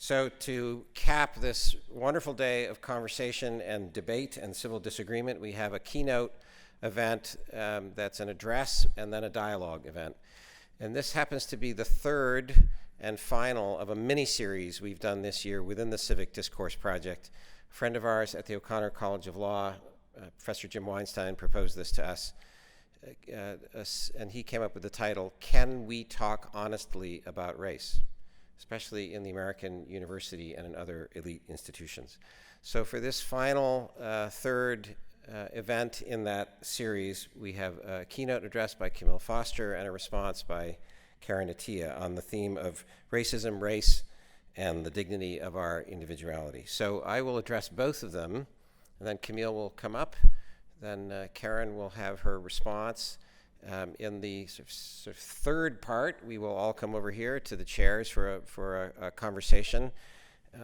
So to cap this wonderful day of conversation and debate and civil disagreement, we have a keynote event that's an address and then a dialogue event. And this happens to be the third and final of a mini-series we've done this year within the Civic Discourse Project. A friend of ours at the O'Connor College of Law, Professor Jim Weinstein, proposed this to us. And he came up with the title, Can We Talk Honestly About Race? Especially in the American university and in other elite institutions. So for this final third event in that series, we have a keynote address by Camille Foster and a response by Karen Attiah on the theme of racism, race, and the dignity of our individuality. So I will address both of them, and then Camille will come up, then Karen will have her response. In the sort of third part, we will all come over here to the chairs for a conversation.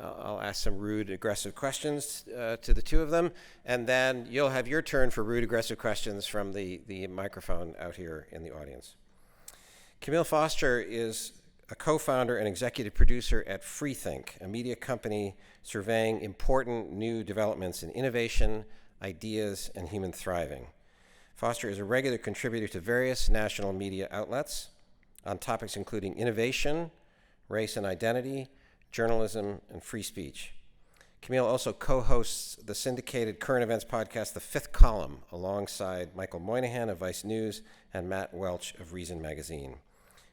I'll ask some rude, aggressive questions to the two of them, and then you'll have your turn for rude, aggressive questions from the microphone out here in the audience. Camille Foster is a co-founder and executive producer at Freethink, a media company surveying important new developments in innovation, ideas, and human thriving. Foster is a regular contributor to various national media outlets on topics including innovation, race and identity, journalism, and free speech. Camille also co-hosts the syndicated current events podcast, The Fifth Column, alongside Michael Moynihan of Vice News and Matt Welch of Reason Magazine.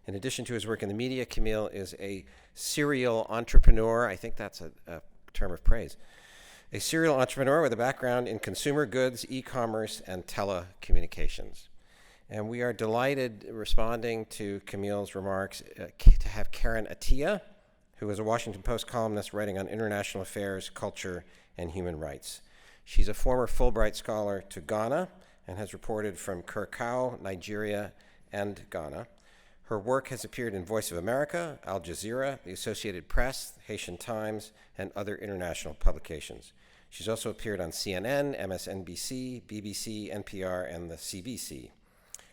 In addition to his work in the media, Camille is a serial entrepreneur. I think that's a term of praise. A serial entrepreneur with a background in consumer goods, e-commerce, and telecommunications. And we are delighted, responding to Camille's remarks, to have Karen Attiah, who is a Washington Post columnist writing on international affairs, culture, and human rights. She's a former Fulbright scholar to Ghana and has reported from Curacao, Nigeria, and Ghana. Her work has appeared in Voice of America, Al Jazeera, the Associated Press, Haitian Times, and other international publications. She's also appeared on CNN, MSNBC, BBC, NPR, and the CBC.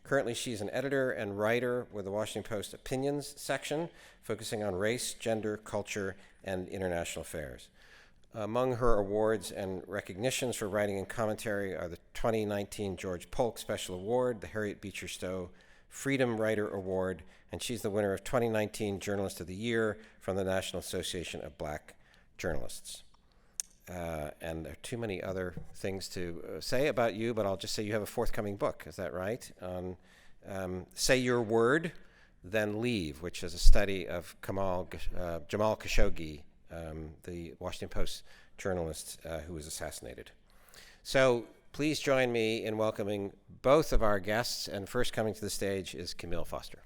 Currently, she's an editor and writer with the Washington Post Opinions section, focusing on race, gender, culture, and international affairs. Among her awards and recognitions for writing and commentary are the 2019 George Polk Special Award, the Harriet Beecher Stowe Freedom Writer Award, and she's the winner of 2019 Journalist of the Year from the National Association of Black Journalists. And there are too many other things to say about you, but I'll just say you have a forthcoming book, is that right? Say Your Word, Then Leave, which is a study of Jamal Khashoggi, the Washington Post journalist who was assassinated. So please join me in welcoming both of our guests, and first coming to the stage is Camille Foster.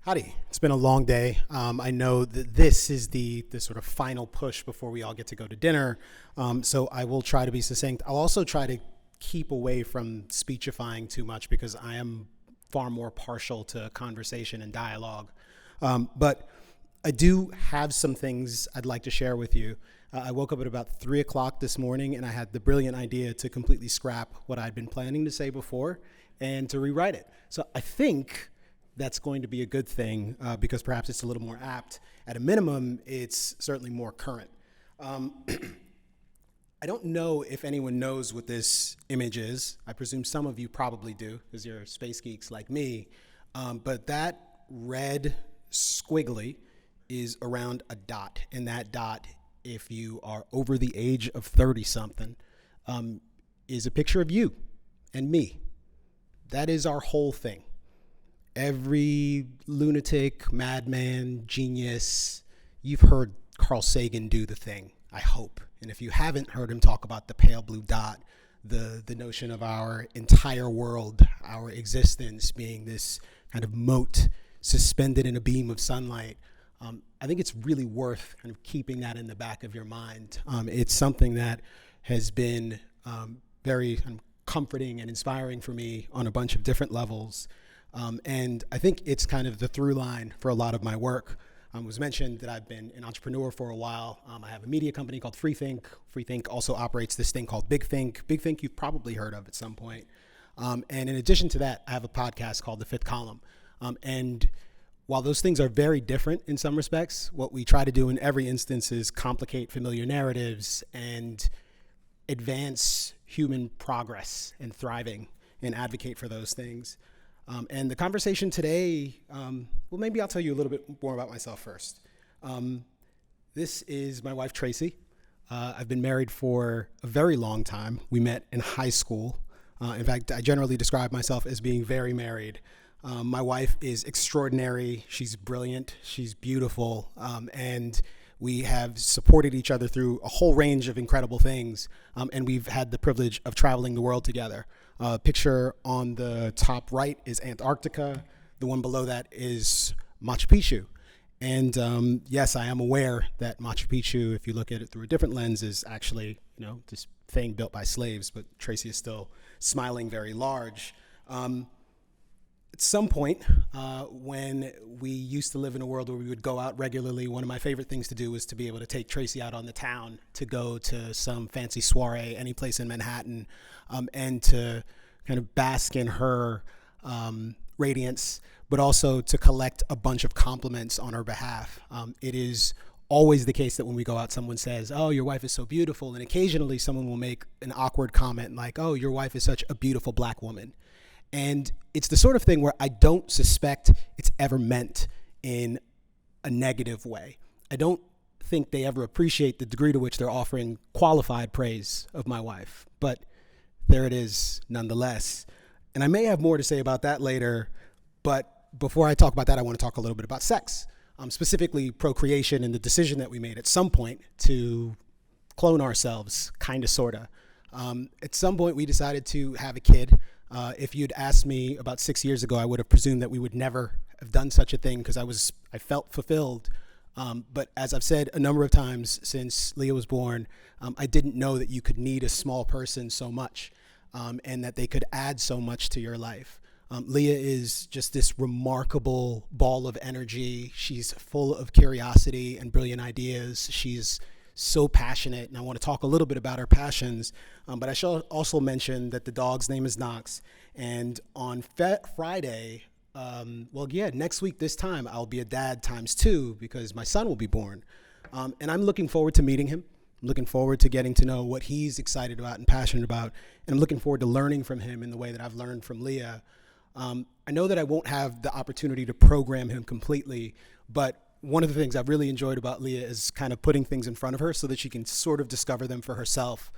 Howdy. It's been a long day. I know that this is the sort of final push before we all get to go to dinner, so I will try to be succinct. I'll also try to keep away from speechifying too much because I am far more partial to conversation and dialogue. But I do have some things I'd like to share with you. I woke up at about 3 o'clock this morning and I had the brilliant idea to completely scrap what I'd been planning to say before and to rewrite it. So I think that's going to be a good thing because perhaps it's a little more apt. At a minimum, it's certainly more current. I don't know if anyone knows what this image is. I presume some of you probably do because you're space geeks like me. But that red squiggly is around a dot. And that dot, if you are over the age of 30-something, is a picture of you and me. That is our whole thing. Every lunatic, madman, genius, you've heard Carl Sagan do the thing, I hope. And if you haven't heard him talk about the pale blue dot, the notion of our entire world, our existence being this kind of mote suspended in a beam of sunlight, I think it's really worth kind of keeping that in the back of your mind. It's something that has been very kind of comforting and inspiring for me on a bunch of different levels. And I think it's kind of the through line for a lot of my work. It was mentioned that I've been an entrepreneur for a while. I have a media company called Freethink. Freethink also operates this thing called BigThink. BigThink you've probably heard of at some point. And in addition to that, I have a podcast called The Fifth Column. And while those things are very different in some respects, what we try to do in every instance is complicate familiar narratives and advance human progress and thriving and advocate for those things. And the conversation today, well, maybe I'll tell you a little bit more about myself first. This is my wife, Tracy. I've been married for a very long time. We met in high school. In fact, I generally describe myself as being very married. My wife is extraordinary. She's brilliant. She's beautiful. And we have supported each other through a whole range of incredible things. And we've had the privilege of traveling the world together. Picture on the top right is Antarctica. The one below that is Machu Picchu. And yes, I am aware that Machu Picchu, if you look at it through a different lens, is actually, this thing built by slaves, but Tracy is still smiling very large. At some point, when we used to live in a world where we would go out regularly, one of my favorite things to do was to be able to take Tracy out on the town to go to some fancy soiree, any place in Manhattan, and to kind of bask in her radiance, but also to collect a bunch of compliments on her behalf. It is always the case that when we go out, someone says, "Oh, your wife is so beautiful," and occasionally someone will make an awkward comment like, "Oh, your wife is such a beautiful black woman." And it's the sort of thing where I don't suspect it's ever meant in a negative way. I don't think they ever appreciate the degree to which they're offering qualified praise of my wife, but there it is nonetheless. And I may have more to say about that later, but before I talk about that, I want to talk a little bit about sex, specifically procreation and the decision that we made at some point to clone ourselves, kind of, sort of. At some point, we decided to have a kid. If you'd asked me about 6 years ago, I would have presumed that we would never have done such a thing because I felt fulfilled. But as I've said a number of times since Leah was born, I didn't know that you could need a small person so much, and that they could add so much to your life. Leah is just this remarkable ball of energy. She's full of curiosity and brilliant ideas. She's so passionate, and I want to talk a little bit about her passions, but I shall also mention that the dog's name is Knox, and on Friday, next week this time, I'll be a dad ×2 because my son will be born, and I'm looking forward to meeting him. I'm looking forward to getting to know what he's excited about and passionate about, and I'm looking forward to learning from him in the way that I've learned from Leah. I know that I won't have the opportunity to program him completely, but one of the things I've really enjoyed about Leah is kind of putting things in front of her so that she can sort of discover them for herself.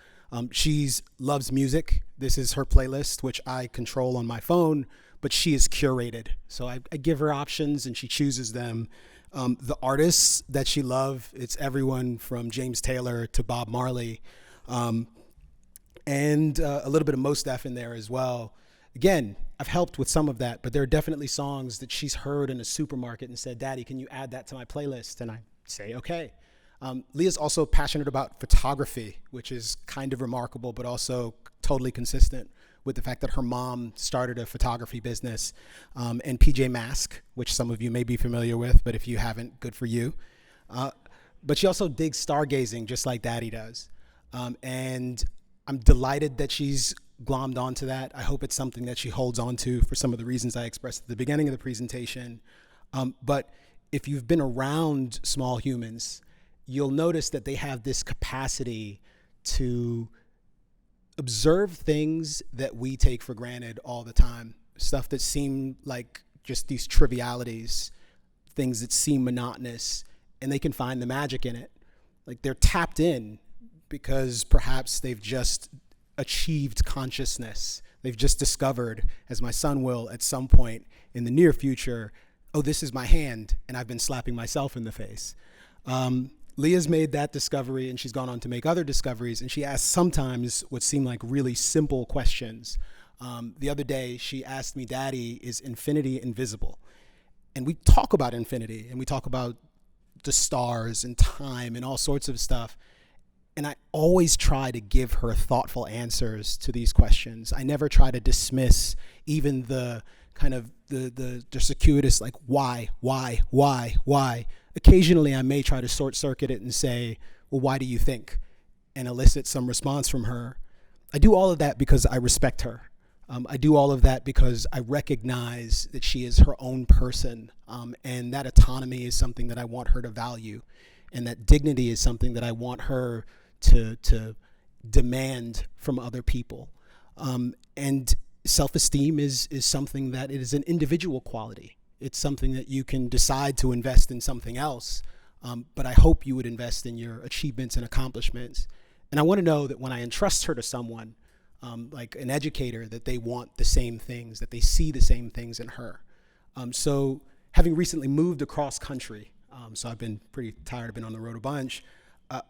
She loves music. This is her playlist, which I control on my phone, but she is curated. So I give her options and she chooses them. The artists that she loves, it's everyone from James Taylor to Bob Marley, and a little bit of Mos Def in there as well. Again, I've helped with some of that, but there are definitely songs that she's heard in a supermarket and said, "Daddy, can you add that to my playlist?" And I say, okay. Leah's also passionate about photography, which is kind of remarkable, but also totally consistent with the fact that her mom started a photography business, and PJ Masks, which some of you may be familiar with, but if you haven't, good for you. But she also digs stargazing just like Daddy does. And I'm delighted that she's glommed onto that. I hope it's something that she holds on to for some of the reasons I expressed at the beginning of the presentation. But if you've been around small humans, you'll notice that they have this capacity to observe things that we take for granted all the time, stuff that seem like just these trivialities, things that seem monotonous, and they can find the magic in it. Like they're tapped in because perhaps they've just achieved consciousness. They've just discovered, as my son will at some point in the near future, oh, this is my hand, and I've been slapping myself in the face. Leah's made that discovery, and she's gone on to make other discoveries, and she asks sometimes what seem like really simple questions. The other day, she asked me, "Daddy, is infinity invisible?" And we talk about infinity, and we talk about the stars and time and all sorts of stuff. And I always try to give her thoughtful answers to these questions. I never try to dismiss even the kind of the circuitous, like, why? Occasionally, I may try to short circuit it and say, well, why do you think? And elicit some response from her. I do all of that because I respect her. I do all of that because I recognize that she is her own person, and that autonomy is something that I want her to value, and that dignity is something that I want her to demand from other people. And self-esteem is something that it is an individual quality. It's something that you can decide to invest in something else, but I hope you would invest in your achievements and accomplishments. And I want to know that when I entrust her to someone, like an educator, that they want the same things, that they see the same things in her. So having recently moved across country, so I've been pretty tired, I've been on the road a bunch,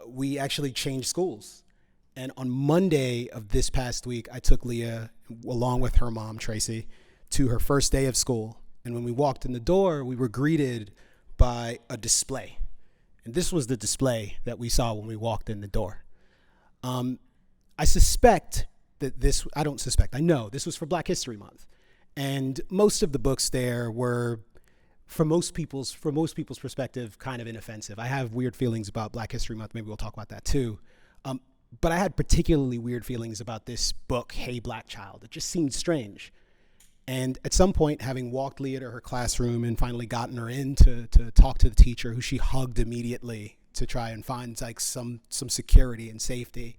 we actually changed schools. And on Monday of this past week, I took Leah, along with her mom, Tracy, to her first day of school. And when we walked in the door, we were greeted by a display. And this was the display that we saw when we walked in the door. I suspect that this, I don't suspect, I know this was for Black History Month. And most of the books there were, from most people's perspective, kind of inoffensive. I have weird feelings about Black History Month. Maybe we'll talk about that too. But I had particularly weird feelings about this book, Hey Black Child. It just seemed strange. And at some point, having walked Leah to her classroom and finally gotten her in to talk to the teacher, who she hugged immediately to try and find like some security and safety,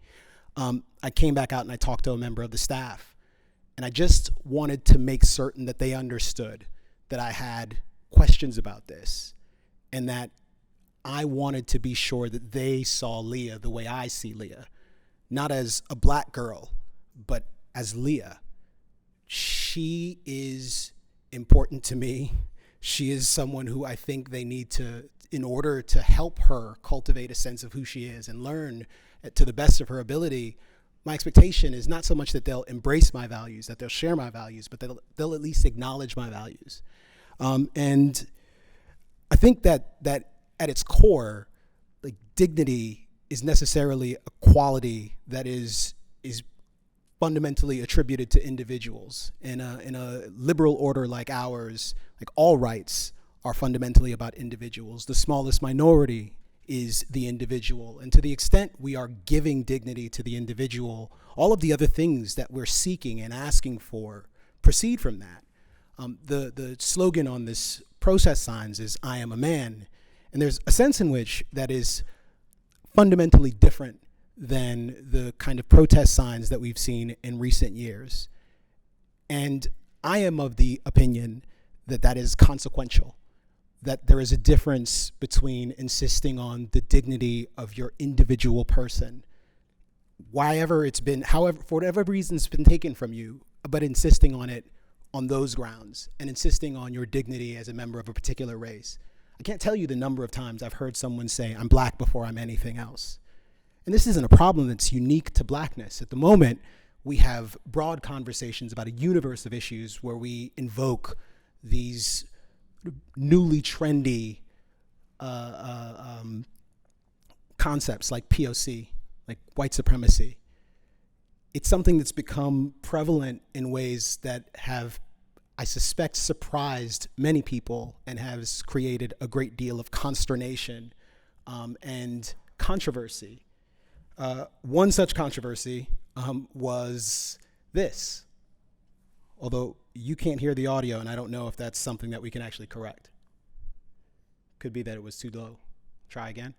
I came back out and I talked to a member of the staff. And I just wanted to make certain that they understood that I had questions about this, and that I wanted to be sure that they saw Leah the way I see Leah, not as a Black girl, but as Leah. She is important to me. She is someone who I think they need to, in order to help her cultivate a sense of who she is and learn to the best of her ability. My expectation is not so much that they'll embrace my values, that they'll share my values, but they'll at least acknowledge my values. And I think that at its core, like, dignity is necessarily a quality that is fundamentally attributed to individuals. In a liberal order like ours, like, all rights are fundamentally about individuals. The smallest minority is the individual. And to the extent we are giving dignity to the individual, all of the other things that we're seeking and asking for proceed from that. The slogan on this protest signs is, I am a man. And there's a sense in which that is fundamentally different than the kind of protest signs that we've seen in recent years. And I am of the opinion that that is consequential, that there is a difference between insisting on the dignity of your individual person, however, for whatever reason it's been taken from you, but insisting on it on those grounds, and insisting on your dignity as a member of a particular race. I can't tell you the number of times I've heard someone say, I'm Black before I'm anything else. And this isn't a problem that's unique to Blackness. At the moment, we have broad conversations about a universe of issues where we invoke these newly trendy concepts like POC, like white supremacy. It's something that's become prevalent in ways that have, I suspect, surprised many people and has created a great deal of consternation and controversy. One such controversy was this, although you can't hear the audio, and I don't know if that's something that we can actually correct. Could be that it was too low. Try again.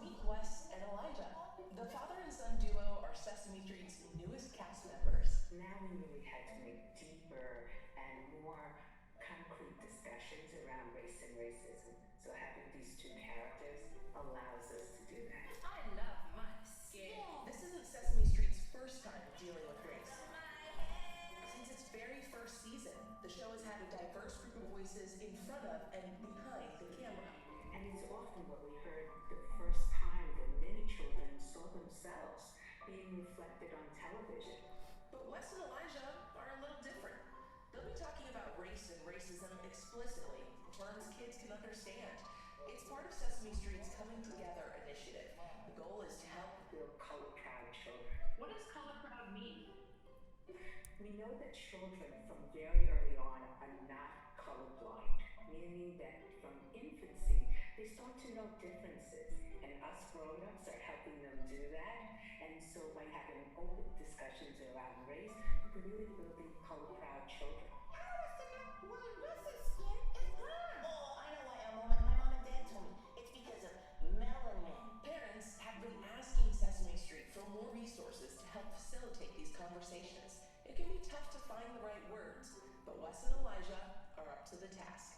Meet Wes and Elijah. The father and son duo are Sesame Street's newest cast members. Now we really had to make deeper and more concrete discussions around race and racism. So having these two characters allows us to do that. I love my skin. This isn't Sesame Street's first time dealing with race. Since its very first season, the show has had a diverse group of voices in front of and behind the camera. And it's often what we heard the first time that many children saw themselves being reflected on television. But Wes and Elijah are a little different. They'll be talking about race and racism explicitly, terms kids can understand. It's part of Sesame Street's Coming Together initiative. The goal is to help Build color-proud children. What does color proud mean? We know that children from very early on are not colorblind, meaning that from infancy they start to know differences. And us grown-ups are helping them do that. And so by having open discussions around race, we're really building color-proud children. Oh, I know why, Elmo. My mom and dad told me. It's because of melanin. Parents have been asking Sesame Street for more resources to help facilitate these conversations. It can be tough to find the right words, but Wes and Elijah are up to the task.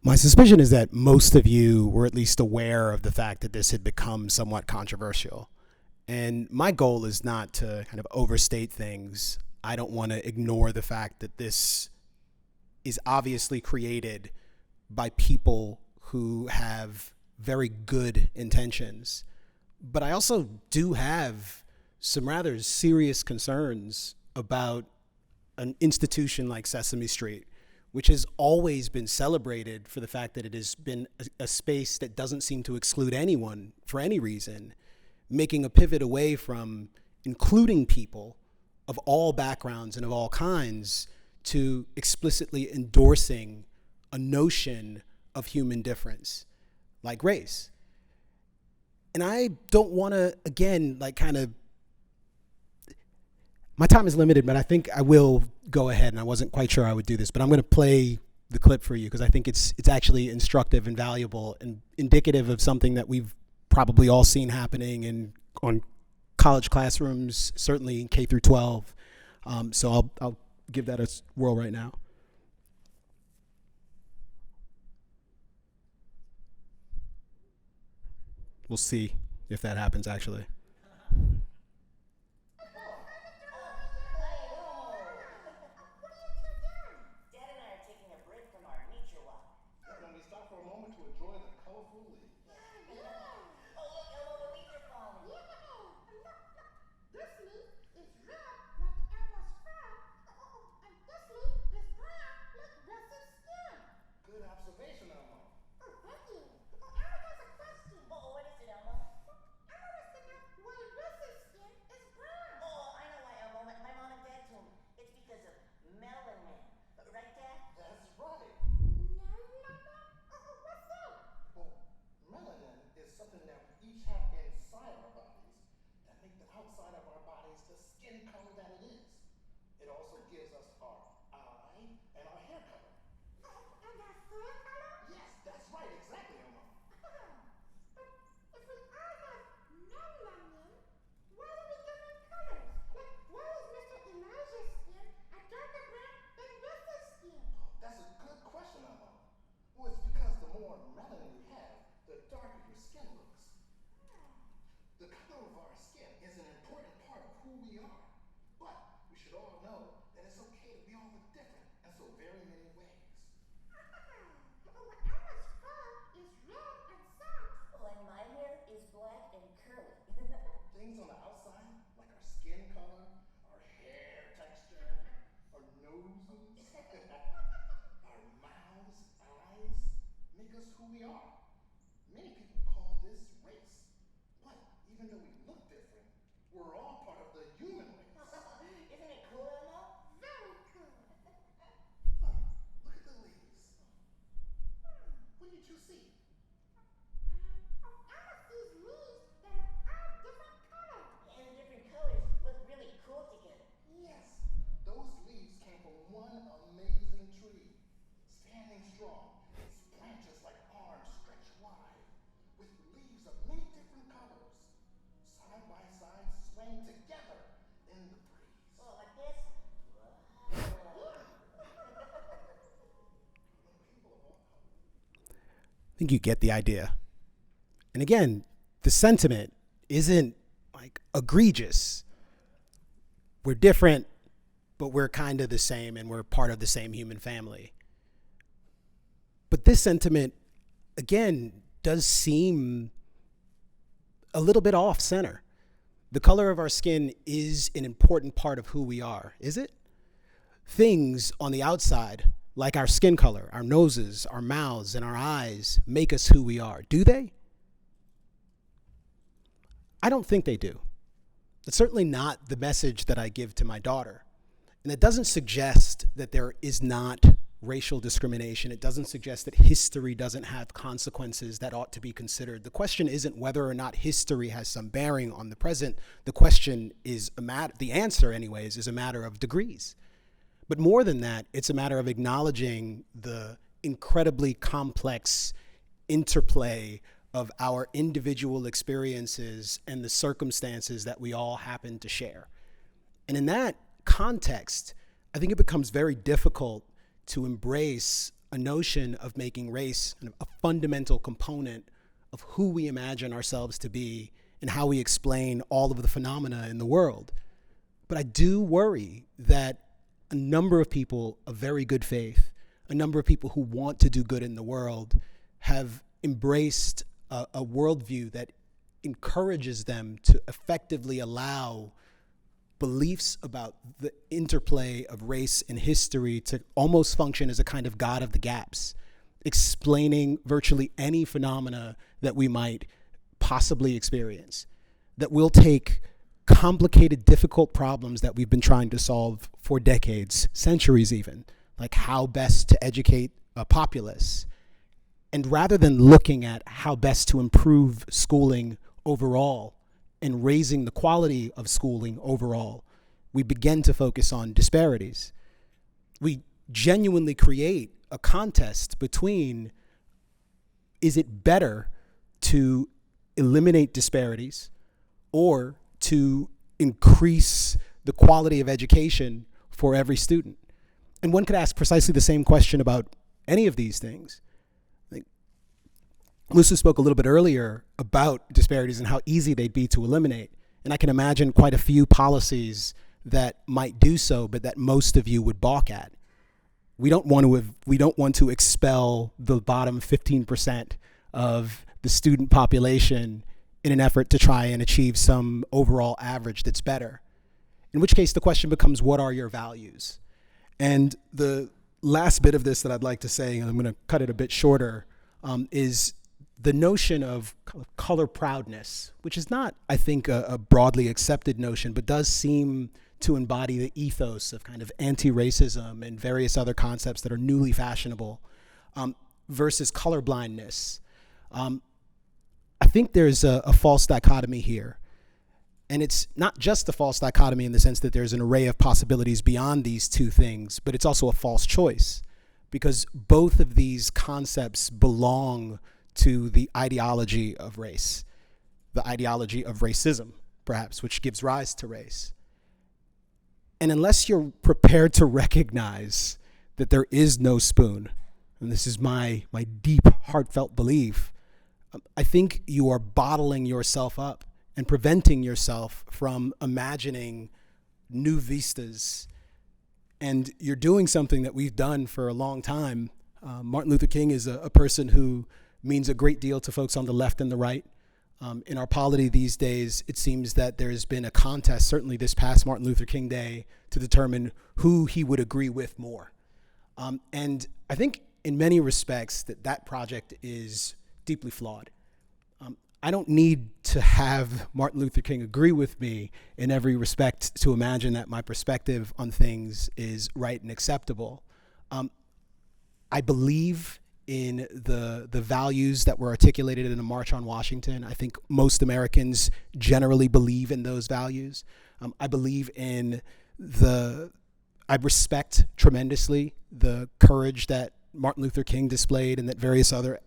My suspicion is that most of you were at least aware of the fact that this had become somewhat controversial. And my goal is not to kind of overstate things. I don't want to ignore the fact that this is obviously created by people who have very good intentions. But I also do have some rather serious concerns about an institution like Sesame Street, which has always been celebrated for the fact that it has been a space that doesn't seem to exclude anyone for any reason, making a pivot away from including people of all backgrounds and of all kinds to explicitly endorsing a notion of human difference like race. And I don't want to, again, like kind of, my time is limited, but I think I will go ahead, and I wasn't quite sure I would do this, but I'm going to play the clip for you because I think it's actually instructive and valuable and indicative of something that we've probably all seen happening on college classrooms, certainly in K through 12. So I'll give that a whirl right now. We'll see if that happens actually. Dad and I are taking a break from our nature walk. Can we stop for a moment to enjoy the colorful leaves? Oh, look, Elmo, the leaves are falling. This leaf is red like Elmo's fur. And this leaf is brown like Russell's skin. Good observation, Elmo. Oh, thank you. Elmo has a question. Oh, what is it, Elmo? Elmo wants to know why Russell's skin is brown. Oh, I know why, Elmo. My mom and dad told me. It's because of melanin. Right, Dad? That's right. No. What's that? Well, melanin is something that we each have inside our bodies that make the outside of our bodies the skin color that it is. It also gives us our eye and our hair color. And our fur color? Yes, that's right, exactly, Elmo. But if we all have melanin, why are we different colors? Like, why is Mr. Elijah's skin a darker brown than Russell's skin? That's a good question, Elmo. Well, it's because the more melanin you have, the darker your skin looks. The color of our skin is an important part of who we are. But we should all know that it's okay that we all look different in so very many ways. Elmo's fur is red and soft. Oh, and my hair is black and curly. Things on the outside, like our skin color, our hair texture, our noses, our mouths, eyes, make us who we are. Many people call this race. But even though we look different, we're all part of the human race. Isn't it cool, Elmo? Very cool. Huh, look at the leaves. What did you see? Elmo sees leaves that are all different colors. And the different colors look really cool together. Yes, those leaves came from one amazing tree, standing strong, its branches like arms stretched wide, with leaves of many different colors, side by side swaying together in the breeze. Oh, like this? I think you get the idea. And again, the sentiment isn't like egregious. We're different, but we're kind of the same and we're part of the same human family. But this sentiment, again, does seem a little bit off center. The color of our skin is an important part of who we are, is it? Things on the outside, like our skin color, our noses, our mouths, and our eyes, make us who we are. Do they? I don't think they do. It's certainly not the message that I give to my daughter. And it doesn't suggest that there is not racial discrimination. It doesn't suggest that history doesn't have consequences that ought to be considered. The question isn't whether or not history has some bearing on the present. The question is the answer anyways, is a matter of degrees. But more than that, it's a matter of acknowledging the incredibly complex interplay of our individual experiences and the circumstances that we all happen to share. And in that context, I think it becomes very difficult to embrace a notion of making race a fundamental component of who we imagine ourselves to be and how we explain all of the phenomena in the world. But I do worry that a number of people of very good faith, a number of people who want to do good in the world, have embraced a worldview that encourages them to effectively allow beliefs about the interplay of race and history to almost function as a kind of God of the gaps, explaining virtually any phenomena that we might possibly experience. That we'll take complicated, difficult problems that we've been trying to solve for decades, centuries even, like how best to educate a populace. And rather than looking at how best to improve schooling overall and raising the quality of schooling overall, we begin to focus on disparities. We genuinely create a contest between, is it better to eliminate disparities or to increase the quality of education for every student? And one could ask precisely the same question about any of these things. Musa spoke a little bit earlier about disparities and how easy they'd be to eliminate. And I can imagine quite a few policies that might do so, but that most of you would balk at. We don't want to expel the bottom 15% of the student population in an effort to try and achieve some overall average that's better. In which case the question becomes, what are your values? And the last bit of this that I'd like to say, and I'm going to cut it a bit shorter, is the notion of color proudness, which is not, I think, a broadly accepted notion, but does seem to embody the ethos of kind of anti-racism and various other concepts that are newly fashionable, versus colorblindness. I think there's a false dichotomy here. And it's not just a false dichotomy in the sense that there's an array of possibilities beyond these two things, but it's also a false choice, because both of these concepts belong to the ideology of race, the ideology of racism, perhaps, which gives rise to race. And unless you're prepared to recognize that there is no spoon, and this is my deep, heartfelt belief, I think you are bottling yourself up and preventing yourself from imagining new vistas. And you're doing something that we've done for a long time. Martin Luther King is a person who means a great deal to folks on the left and the right. In our polity these days, it seems that there's been a contest, certainly this past Martin Luther King Day, to determine who he would agree with more. And I think in many respects that project is deeply flawed. I don't need to have Martin Luther King agree with me in every respect to imagine that my perspective on things is right and acceptable. I believe in the values that were articulated in the March on Washington. I think most Americans generally believe in those values. I believe in I respect tremendously the courage that Martin Luther King displayed and that various other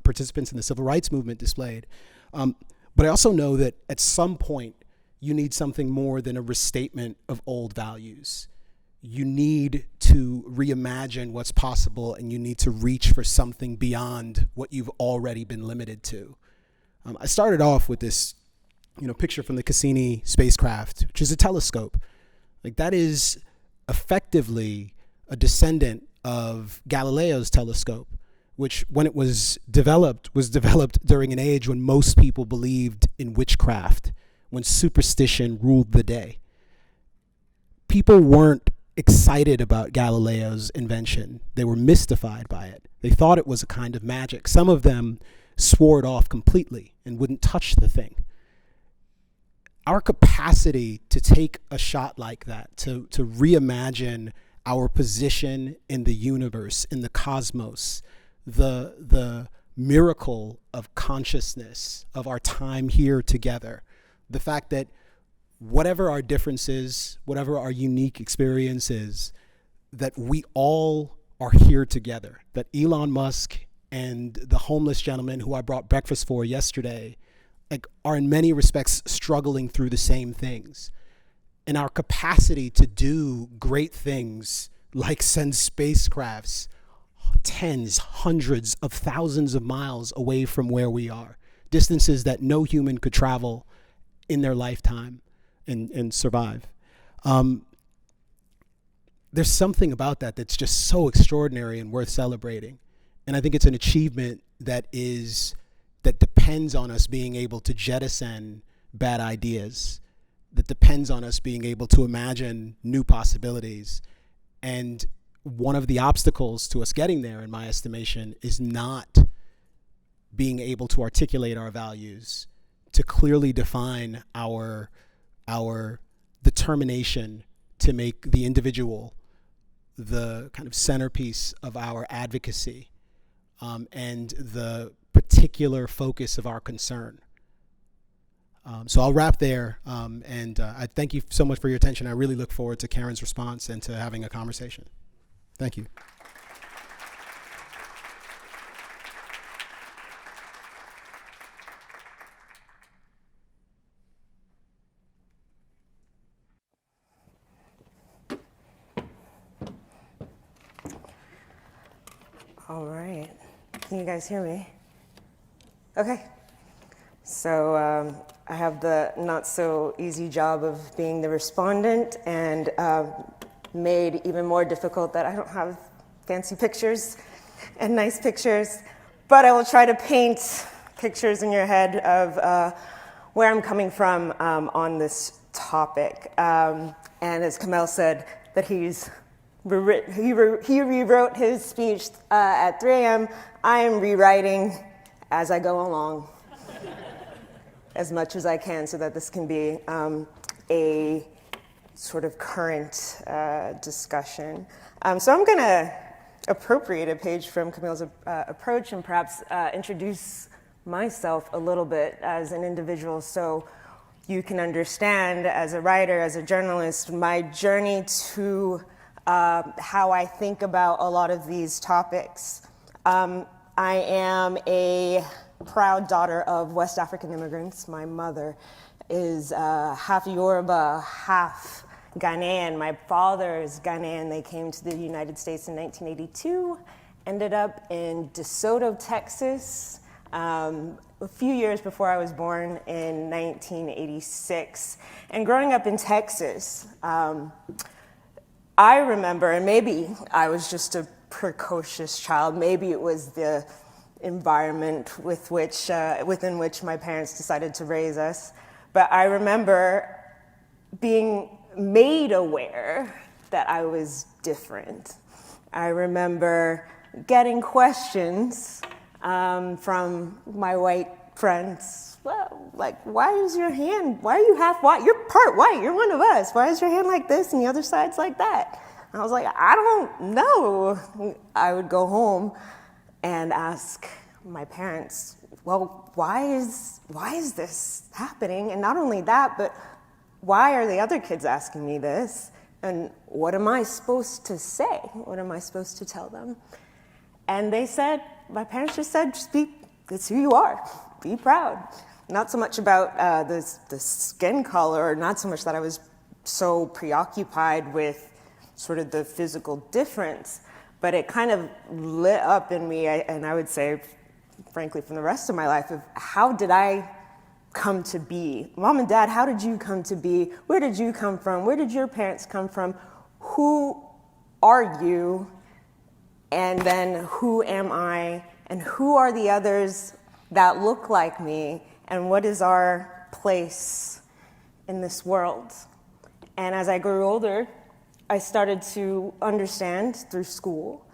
participants in the civil rights movement displayed. But I also know that at some point you need something more than a restatement of old values. You need to reimagine what's possible, and you need to reach for something beyond what you've already been limited to. I started off with this, picture from the Cassini spacecraft, which is a telescope. Like, that is effectively a descendant of Galileo's telescope, which, when it was developed during an age when most people believed in witchcraft, when superstition ruled the day. People weren't excited about Galileo's invention. They were mystified by it. They thought it was a kind of magic. Some of them swore it off completely and wouldn't touch the thing. our capacity to take a shot like that, to reimagine our position in the universe, in the cosmos, the miracle of consciousness, of our time here together, the fact that whatever our differences, whatever our unique experiences, that we all are here together, that Elon Musk and the homeless gentleman who I brought breakfast for yesterday, like, are in many respects struggling through the same things. And our capacity to do great things like send spacecrafts tens, hundreds of thousands of miles away from where we are, distances that no human could travel in their lifetime and survive. There's something about that that's just so extraordinary and worth celebrating. And I think it's an achievement that depends on us being able to jettison bad ideas, that depends on us being able to imagine new possibilities. And one of the obstacles to us getting there, in my estimation, is not being able to articulate our values, to clearly define our determination to make the individual the kind of centerpiece of our advocacy, and the particular focus of our concern. So I'll wrap there, and I thank you so much for your attention. I really look forward to Karen's response and to having a conversation. Thank you. All right. Can you guys hear me? Okay. So I have the not so easy job of being the respondent, and made even more difficult that I don't have fancy pictures and nice pictures, but I will try to paint pictures in your head of where I'm coming from on this topic. And as Kamel said, that he rewrote his speech at 3 a.m. I am rewriting as I go along as much as I can so that this can be a sort of current discussion. So I'm going to appropriate a page from Camille's approach and perhaps introduce myself a little bit as an individual so you can understand, as a writer, as a journalist, my journey to how I think about a lot of these topics. I am a proud daughter of West African immigrants. My mother is half Yoruba, half Ghanaian. My father is Ghanaian. They came to the United States in 1982, ended up in DeSoto, Texas, a few years before I was born in 1986. And growing up in Texas, I remember, and maybe I was just a precocious child, maybe it was the environment within which my parents decided to raise us, but I remember being made aware that I was different. I remember getting questions from my white friends. Well, like, why is your hand, why are you half white? You're part white, you're one of us. Why is your hand like this and the other side's like that? And I was like, I don't know. I would go home and ask my parents, well, why is this happening? And not only that, but why are the other kids asking me this? And what am I supposed to say? What am I supposed to tell them? And they said, my parents just said, just be, it's who you are, be proud. Not so much about the skin color, or not so much that I was so preoccupied with sort of the physical difference, but it kind of lit up in me, and I would say, frankly, from the rest of my life, of how did I come to be? Mom and Dad, how did you come to be? Where did you come from? Where did your parents come from? Who are you? And then who am I? And who are the others that look like me? And what is our place in this world? And as I grew older, I started to understand through school.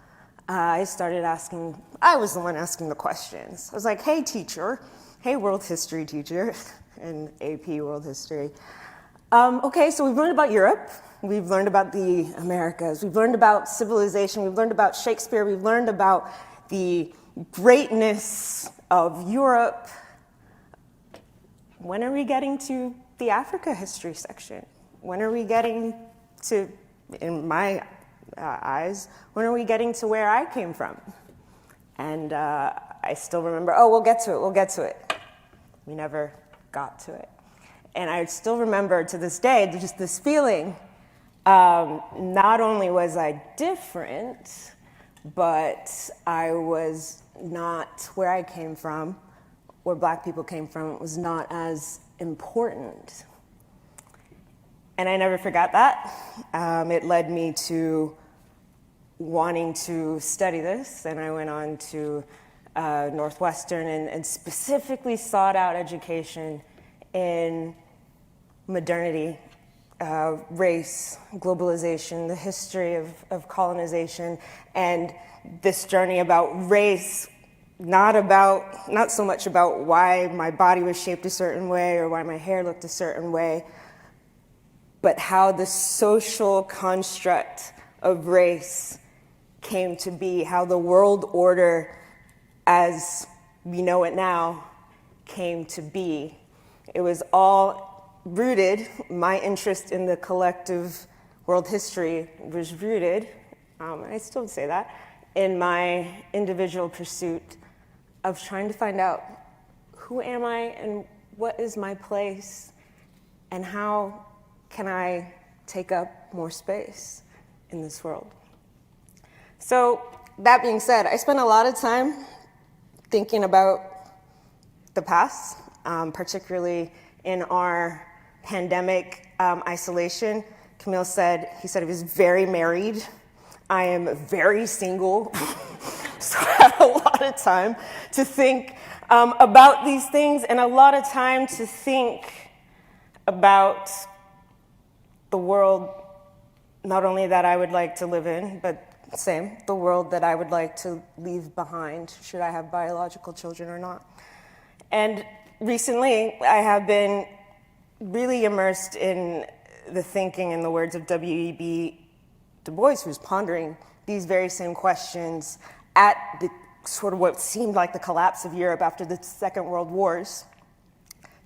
I was the one asking the questions. I was like, hey, teacher, Hey, world history teacher and AP world history. Okay, so we've learned about Europe. We've learned about the Americas. We've learned about civilization. We've learned about Shakespeare. We've learned about the greatness of Europe. When are we getting to the Africa history section? When are we getting to, in my eyes, when are we getting to where I came from? And I still remember, oh, we'll get to it. We never got to it. And I still remember to this day just this feeling, not only was I different, but I was not where I came from, where Black people came from, it was not as important. And I never forgot that. It led me to wanting to study this, and I went on to Northwestern and specifically sought out education in modernity, race, globalization, the history of colonization, and this journey about race, not so much about why my body was shaped a certain way or why my hair looked a certain way, but how the social construct of race came to be, how the world order as we know it now came to be. It was all rooted, my interest in the collective world history was rooted, and I still would say that, in my individual pursuit of trying to find out who am I and what is my place and how can I take up more space in this world. So that being said, I spent a lot of time thinking about the past, particularly in our pandemic isolation. Camille said, he was very married. I am very single. So I had a lot of time to think about these things and a lot of time to think about the world, not only that I would like to live in, but the world that I would like to leave behind, should I have biological children or not. And recently, I have been really immersed in the thinking and the words of W.E.B. Du Bois, who's pondering these very same questions at the sort of what seemed like the collapse of Europe after the Second World Wars,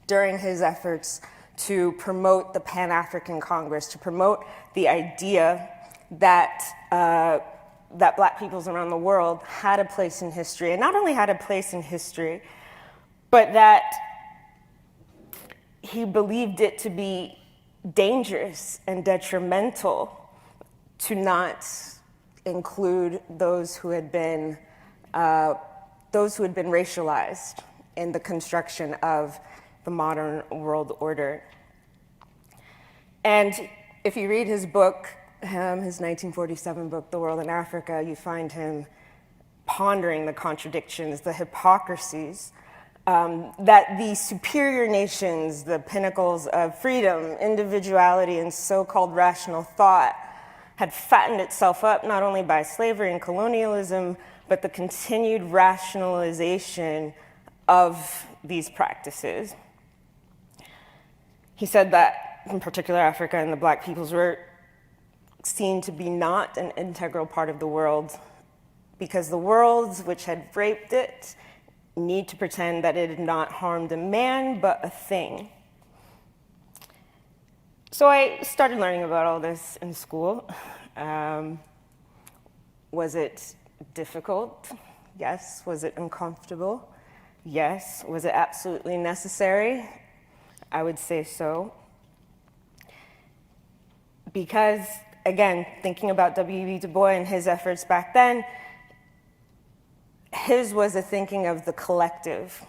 during his efforts to promote the Pan-African Congress, to promote the idea that that Black peoples around the world had a place in history, and not only had a place in history, but that he believed it to be dangerous and detrimental to not include those who had been racialized in the construction of the modern world order. And if you read his book, his 1947 book, The World in Africa, you find him pondering the contradictions, the hypocrisies, that the superior nations, the pinnacles of freedom, individuality, and so-called rational thought had fattened itself up not only by slavery and colonialism, but the continued rationalization of these practices. He said that, in particular, Africa and the Black peoples were seen to be not an integral part of the world because the worlds which had raped it need to pretend that it had not harmed a man but a thing. So I started learning about all this in school. Was it difficult? Yes. Was it uncomfortable? Yes. Was it absolutely necessary? I would say so. Because, again, thinking about W.E.B. Du Bois and his efforts back then, his was a thinking of the collective,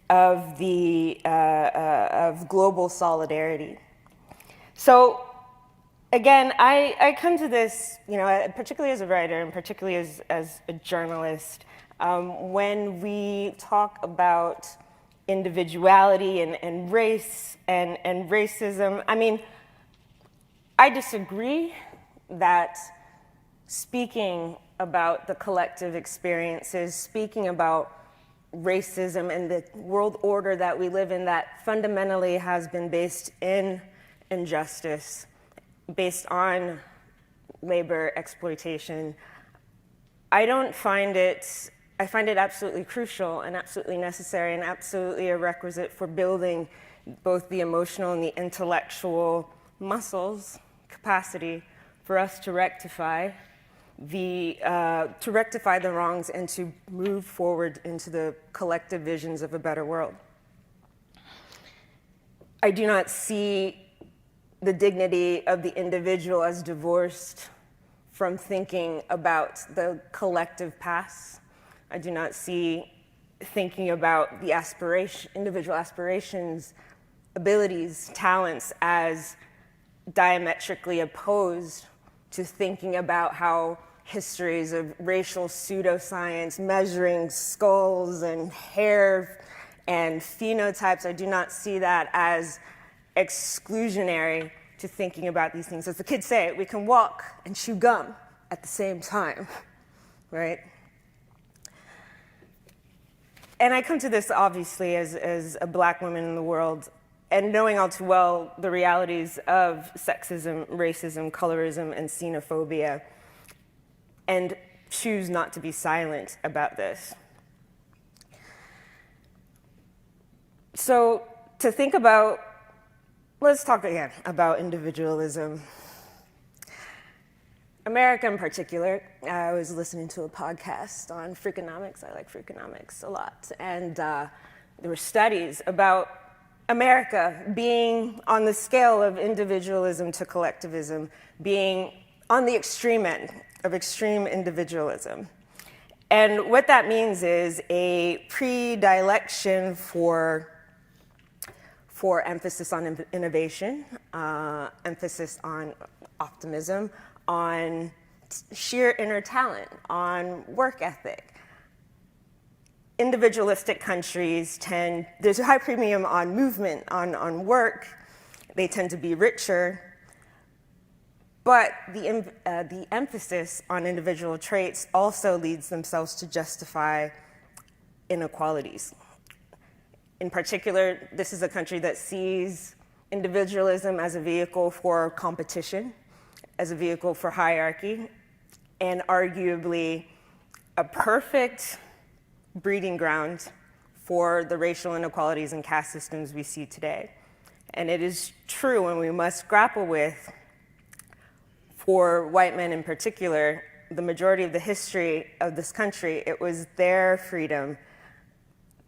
of global solidarity. So, again, I come to this, particularly as a writer and particularly as a journalist, when we talk about individuality and race and racism. I mean, I disagree that speaking about the collective experiences, speaking about racism and the world order that we live in that fundamentally has been based in injustice, based on labor exploitation, I find it absolutely crucial and absolutely necessary and absolutely a requisite for building both the emotional and the intellectual muscles, capacity for us to rectify the wrongs and to move forward into the collective visions of a better world. I do not see the dignity of the individual as divorced from thinking about the collective past. I do not see thinking about the individual aspirations, abilities, talents as diametrically opposed to thinking about how histories of racial pseudoscience, measuring skulls and hair and phenotypes, I do not see that as exclusionary to thinking about these things. As the kids say, we can walk and chew gum at the same time, right? And I come to this obviously as a Black woman in the world and knowing all too well the realities of sexism, racism, colorism, and xenophobia, and choose not to be silent about this. So to think about, let's talk again about individualism. America in particular, I was listening to a podcast on Freakonomics. I like Freakonomics a lot. And there were studies about America being on the scale of individualism to collectivism, being on the extreme end of extreme individualism. And what that means is a predilection for emphasis on innovation, emphasis on optimism, on sheer inner talent, on work ethic. Individualistic countries there's a high premium on movement, on work. They tend to be richer. But the emphasis on individual traits also leads themselves to justify inequalities. In particular, this is a country that sees individualism as a vehicle for competition, as a vehicle for hierarchy, and arguably a perfect breeding ground for the racial inequalities and caste systems we see today. And it is true, and we must grapple with, for white men in particular, the majority of the history of this country, it was their freedom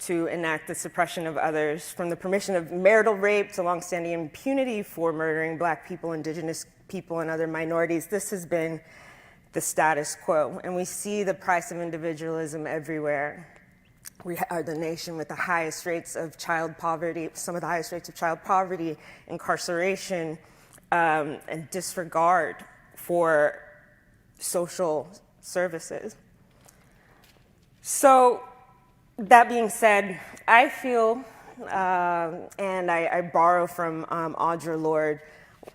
to enact the suppression of others, from the permission of marital rape to longstanding impunity for murdering Black people, Indigenous people, and other minorities. This has been the status quo, and we see the price of individualism everywhere. We are the nation with the highest rates of child poverty, some of the highest rates of child poverty, incarceration, and disregard for social services. So, that being said, I feel, and I borrow from Audre Lorde,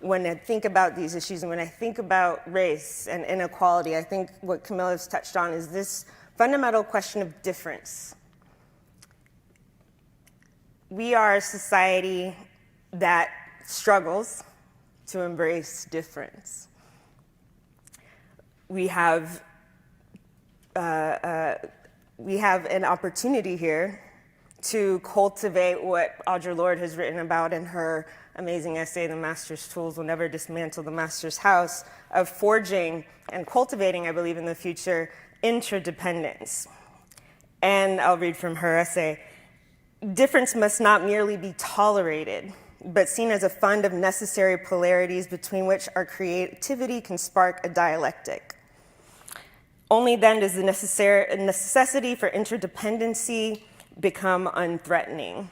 when I think about these issues and when I think about race and inequality, I think what Camilla's touched on is this fundamental question of difference. We are a society that struggles to embrace difference. We have an opportunity here to cultivate what Audre Lorde has written about in her amazing essay, The Master's Tools Will Never Dismantle the Master's House, of forging and cultivating, I believe in the future, interdependence. And I'll read from her essay. Difference must not merely be tolerated, but seen as a fund of necessary polarities between which our creativity can spark a dialectic. Only then does the necessity for interdependency become unthreatening.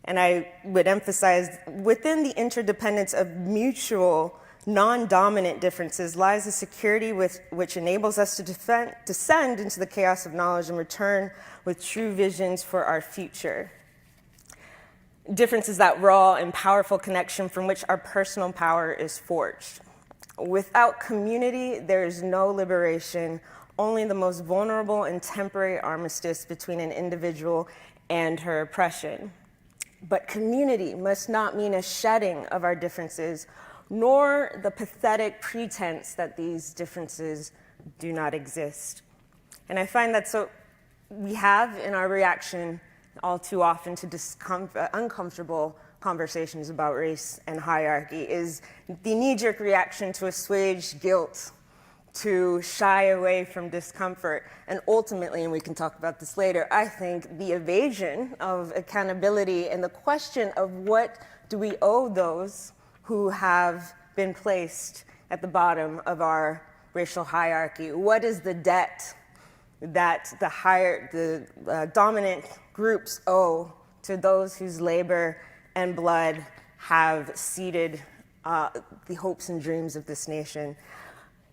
And I would emphasize, within the interdependence of mutual, non-dominant differences lies a security which enables us to descend into the chaos of knowledge and return with true visions for our future. Difference is that raw and powerful connection from which our personal power is forged. Without community, there is no liberation. only the most vulnerable and temporary armistice between an individual and her oppression. But community must not mean a shedding of our differences, nor the pathetic pretense that these differences do not exist. And I find that so we have in our reaction all too often to uncomfortable conversations about race and hierarchy is the knee-jerk reaction to assuage guilt, to shy away from discomfort, and ultimately, and we can talk about this later, I think the evasion of accountability and the question of what do we owe those who have been placed at the bottom of our racial hierarchy? What is the debt that the dominant groups owe to those whose labor and blood have seeded the hopes and dreams of this nation?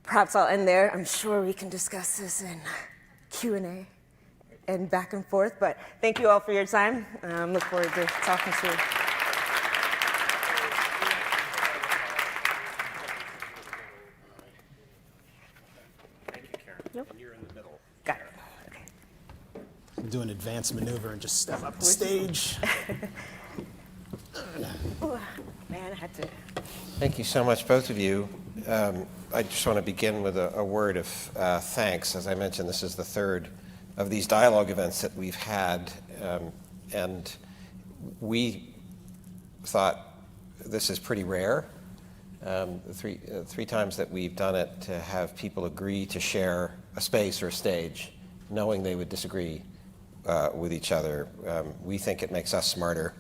Perhaps I'll end there. I'm sure we can discuss this in Q&A and back and forth, but thank you all for your time. Look forward to talking to you. Thank you, Karen. Yep. And you're in the middle. Got it. Okay. Do an advanced maneuver and just step up the stage. Ooh, man, I had to. Thank you so much, both of you. I just want to begin with a word of thanks. As I mentioned, this is the third of these dialogue events that we've had, and we thought this is pretty rare. Three times that we've done it, to have people agree to share a space or a stage, knowing they would disagree with each other. We think it makes us smarter,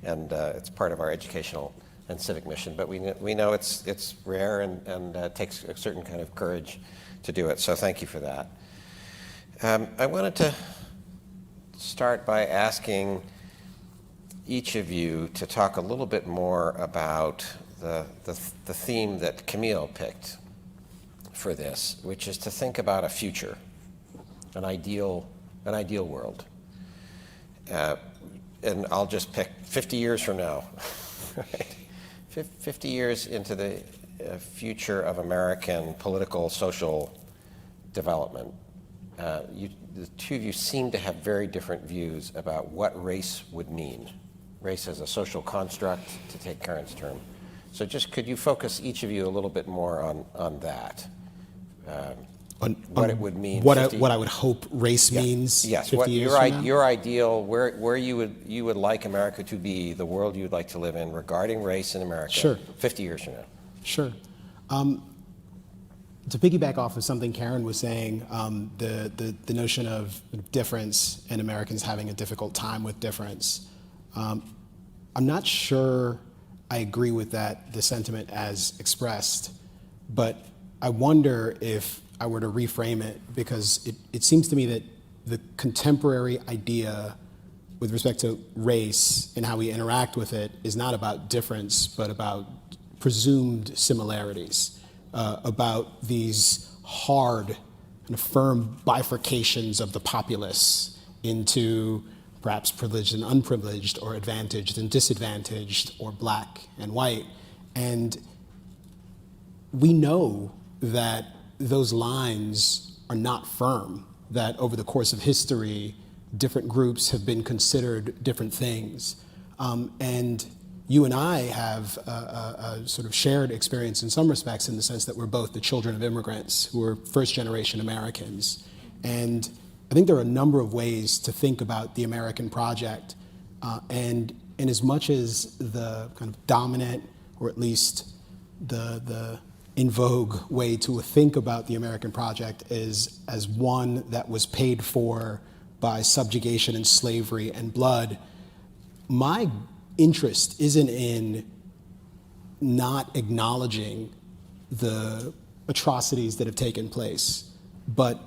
and it's part of our educational and civic mission. But we know it's rare and takes a certain kind of courage to do it. So thank you for that. I wanted to start by asking each of you to talk a little bit more about the theme that Camille picked for this, which is to think about a future, an ideal world. And I'll just pick 50 years from now. Right? 50 years into the future of American political, social development. The two of you seem to have very different views about what race would mean. Race as a social construct, to take Karen's term. So just could you focus, each of you, a little bit more on that? What it would mean. What I would hope race means. Yes. 50 years from now? Your ideal, where you would like America to be, the world you would like to live in, regarding race in America. Sure. 50 years from now. Sure. To piggyback off of something Karen was saying, the notion of difference and Americans having a difficult time with difference. I'm not sure I agree with the sentiment as expressed, but I wonder if I were to reframe it, because it seems to me that the contemporary idea with respect to race and how we interact with it is not about difference, but about presumed similarities, about these hard and firm bifurcations of the populace into perhaps privileged and unprivileged, or advantaged and disadvantaged, or black and white. And we know that those lines are not firm, that over the course of history, different groups have been considered different things. And you and I have a sort of shared experience in some respects, in the sense that we're both the children of immigrants who are first-generation Americans. And I think there are a number of ways to think about the American project. And as much as the kind of dominant, or at least the in vogue way to think about the American project is as one that was paid for by subjugation and slavery and blood, my interest isn't in not acknowledging the atrocities that have taken place, but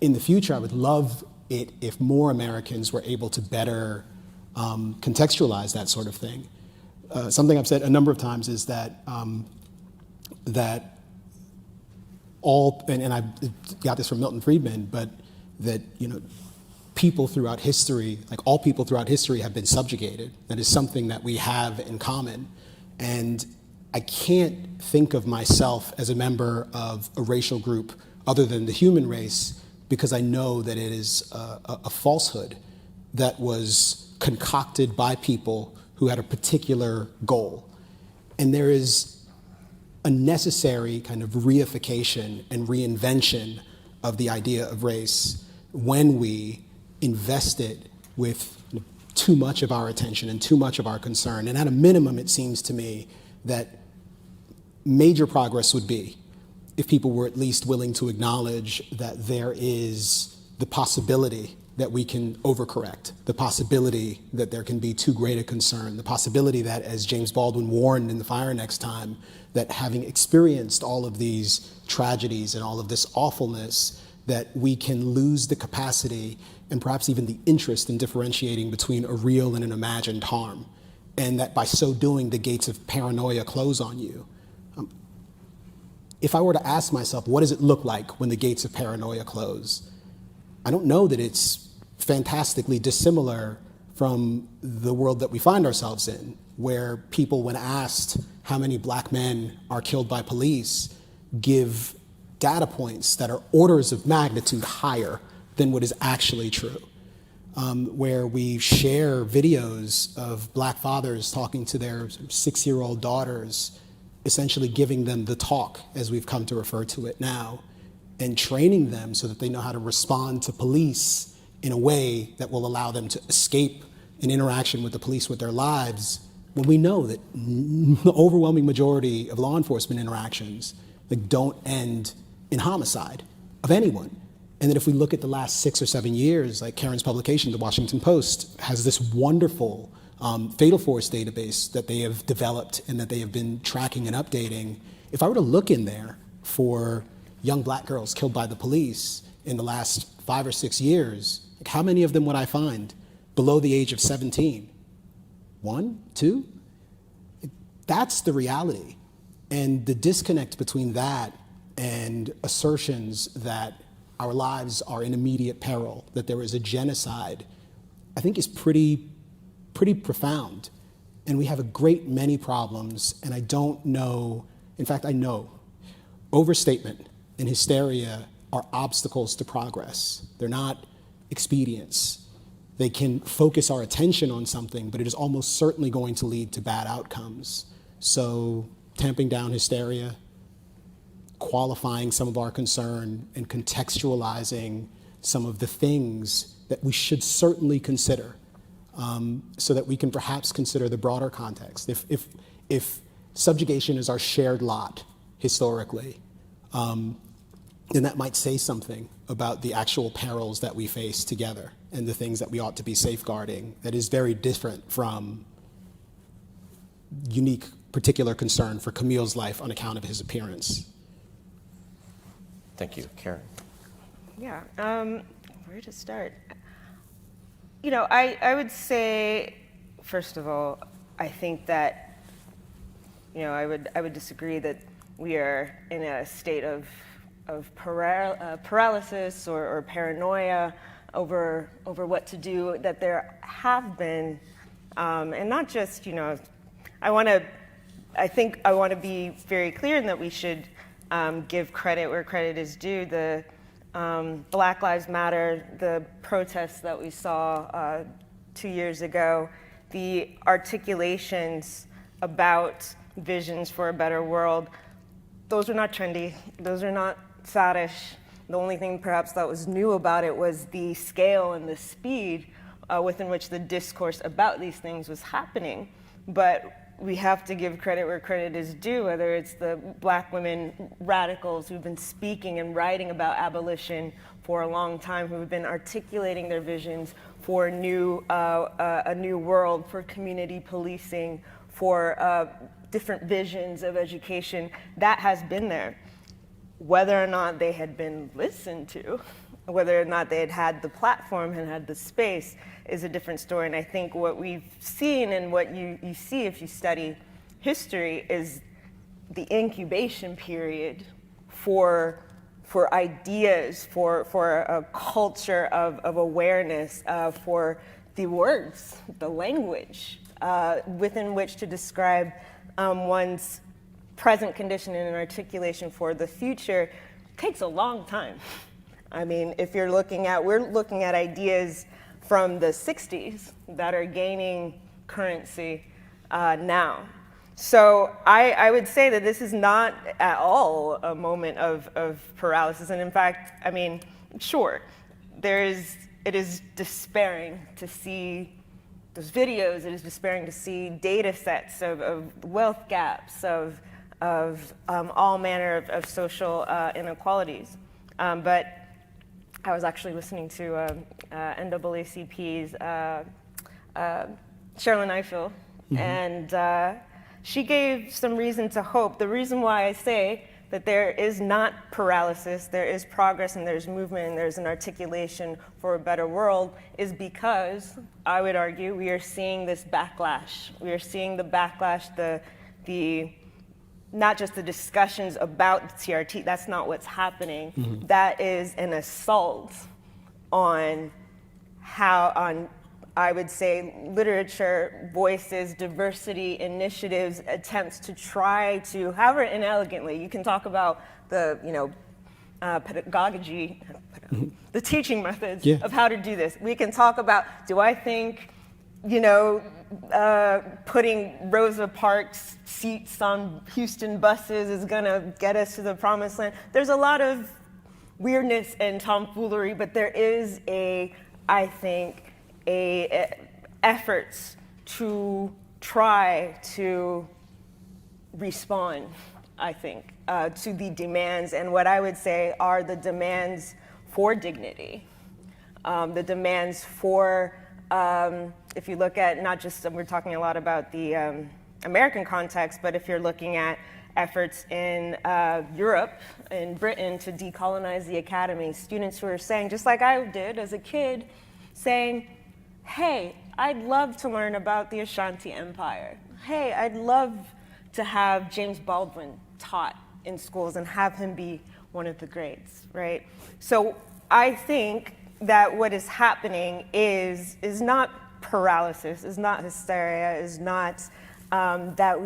in the future, I would love it if more Americans were able to better contextualize that sort of thing. Something I've said a number of times is that all, and I got this from Milton Friedman, but that, people throughout history, like all people throughout history, have been subjugated. That is something that we have in common. And I can't think of myself as a member of a racial group other than the human race, because I know that it is a falsehood that was concocted by people who had a particular goal. And there is a necessary kind of reification and reinvention of the idea of race when we invest it with too much of our attention and too much of our concern. And at a minimum, it seems to me that major progress would be if people were at least willing to acknowledge that there is the possibility that we can overcorrect, the possibility that there can be too great a concern, the possibility that, as James Baldwin warned in The Fire Next Time, that having experienced all of these tragedies and all of this awfulness, that we can lose the capacity and perhaps even the interest in differentiating between a real and an imagined harm, and that by so doing, the gates of paranoia close on you. If I were to ask myself, what does it look like when the gates of paranoia close? I don't know that it's fantastically dissimilar from the world that we find ourselves in, where people, when asked how many black men are killed by police, give data points that are orders of magnitude higher than what is actually true. Where we share videos of black fathers talking to their 6-year-old daughters, essentially giving them the talk, as we've come to refer to it now, and training them so that they know how to respond to police in a way that will allow them to escape an interaction with the police with their lives, when we know that the overwhelming majority of law enforcement interactions don't end in homicide of anyone. And that if we look at the last 6 or 7 years, like Karen's publication, The Washington Post, has this wonderful fatal force database that they have developed and that they have been tracking and updating. If I were to look in there for young black girls killed by the police in the last 5 or 6 years, like how many of them would I find below the age of 17? 1, 2? That's the reality. And the disconnect between that and assertions that our lives are in immediate peril, that there is a genocide, I think is pretty profound. And we have a great many problems, and I don't know, in fact, I know overstatement and hysteria are obstacles to progress. They're not expedients. They can focus our attention on something, but it is almost certainly going to lead to bad outcomes. So tamping down hysteria, qualifying some of our concern, and contextualizing some of the things that we should certainly consider, so that we can perhaps consider the broader context. If subjugation is our shared lot historically, then that might say something about the actual perils that we face together and the things that we ought to be safeguarding that is very different from unique particular concern for Camille's life on account of his appearance. Thank you. Karen. Yeah, where to start? You know, I would say, first of all, I think that, you know, I would disagree that we are in a state of paralysis or paranoia over what to do, that there have been, and not just, you know, I think I want to be very clear in that we should give credit where credit is due. The Black Lives Matter, the protests that we saw 2 years ago, the articulations about visions for a better world, those are not trendy, those are not faddish. The only thing perhaps that was new about it was the scale and the speed within which the discourse about these things was happening. But we have to give credit where credit is due, whether it's the black women radicals who've been speaking and writing about abolition for a long time, who've been articulating their visions for a new world, for community policing, for different visions of education. That has been there. Whether or not they had been listened to, whether or not they had had the platform and had the space is a different story. And I think what we've seen and what you see if you study history is the incubation period for ideas, for a culture of awareness, for the words, the language within which to describe one's present condition and an articulation for the future takes a long time. I mean, if you're looking at, we're looking at ideas from the 60s that are gaining currency now. So I would say that this is not at all a moment of paralysis. And in fact, I mean, sure, it is despairing to see those videos. It is despairing to see data sets of wealth gaps, of all manner of social inequalities. But I was actually listening to NAACP's Sherilyn Ifill, and she gave some reason to hope. The reason why I say that there is not paralysis, there is progress and there's movement and there's an articulation for a better world is because, I would argue, we are seeing this backlash. We are seeing the backlash, the not just the discussions about the TRT, that's not what's happening. Mm-hmm. That is an assault on I would say, literature, voices, diversity, initiatives, attempts to try to, however inelegantly, you can talk about the, pedagogy, the teaching methods of how to do this. We can talk about, do I think, putting Rosa Parks seats on Houston buses is gonna get us to the promised land? There's a lot of weirdness and tomfoolery, but there is I think, efforts to try to respond, I think, to the demands, and what I would say are the demands for dignity, the demands for, if you look at not just, we're talking a lot about the American context, but if you're looking at efforts in Europe, in Britain, to decolonize the academy, students who are saying, just like I did as a kid, saying, hey, I'd love to learn about the Ashanti Empire. Hey, I'd love to have James Baldwin taught in schools and have him be one of the greats, right? So I think that what is happening is not paralysis, is not hysteria, is not that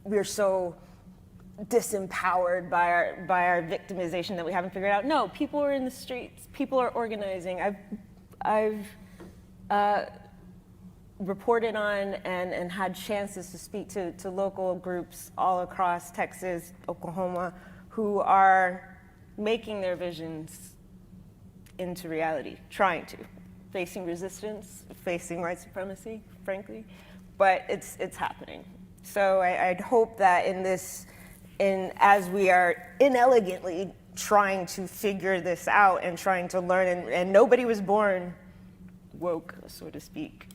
we're so disempowered by our victimization that we haven't figured out. No, people are in the streets, people are organizing. I've reported on and had chances to speak to local groups all across Texas, Oklahoma, who are making their visions into reality, trying to, facing resistance, facing white supremacy, frankly, but it's happening. So I'd hope that as we are inelegantly trying to figure this out and trying to learn, and nobody was born woke, so to speak,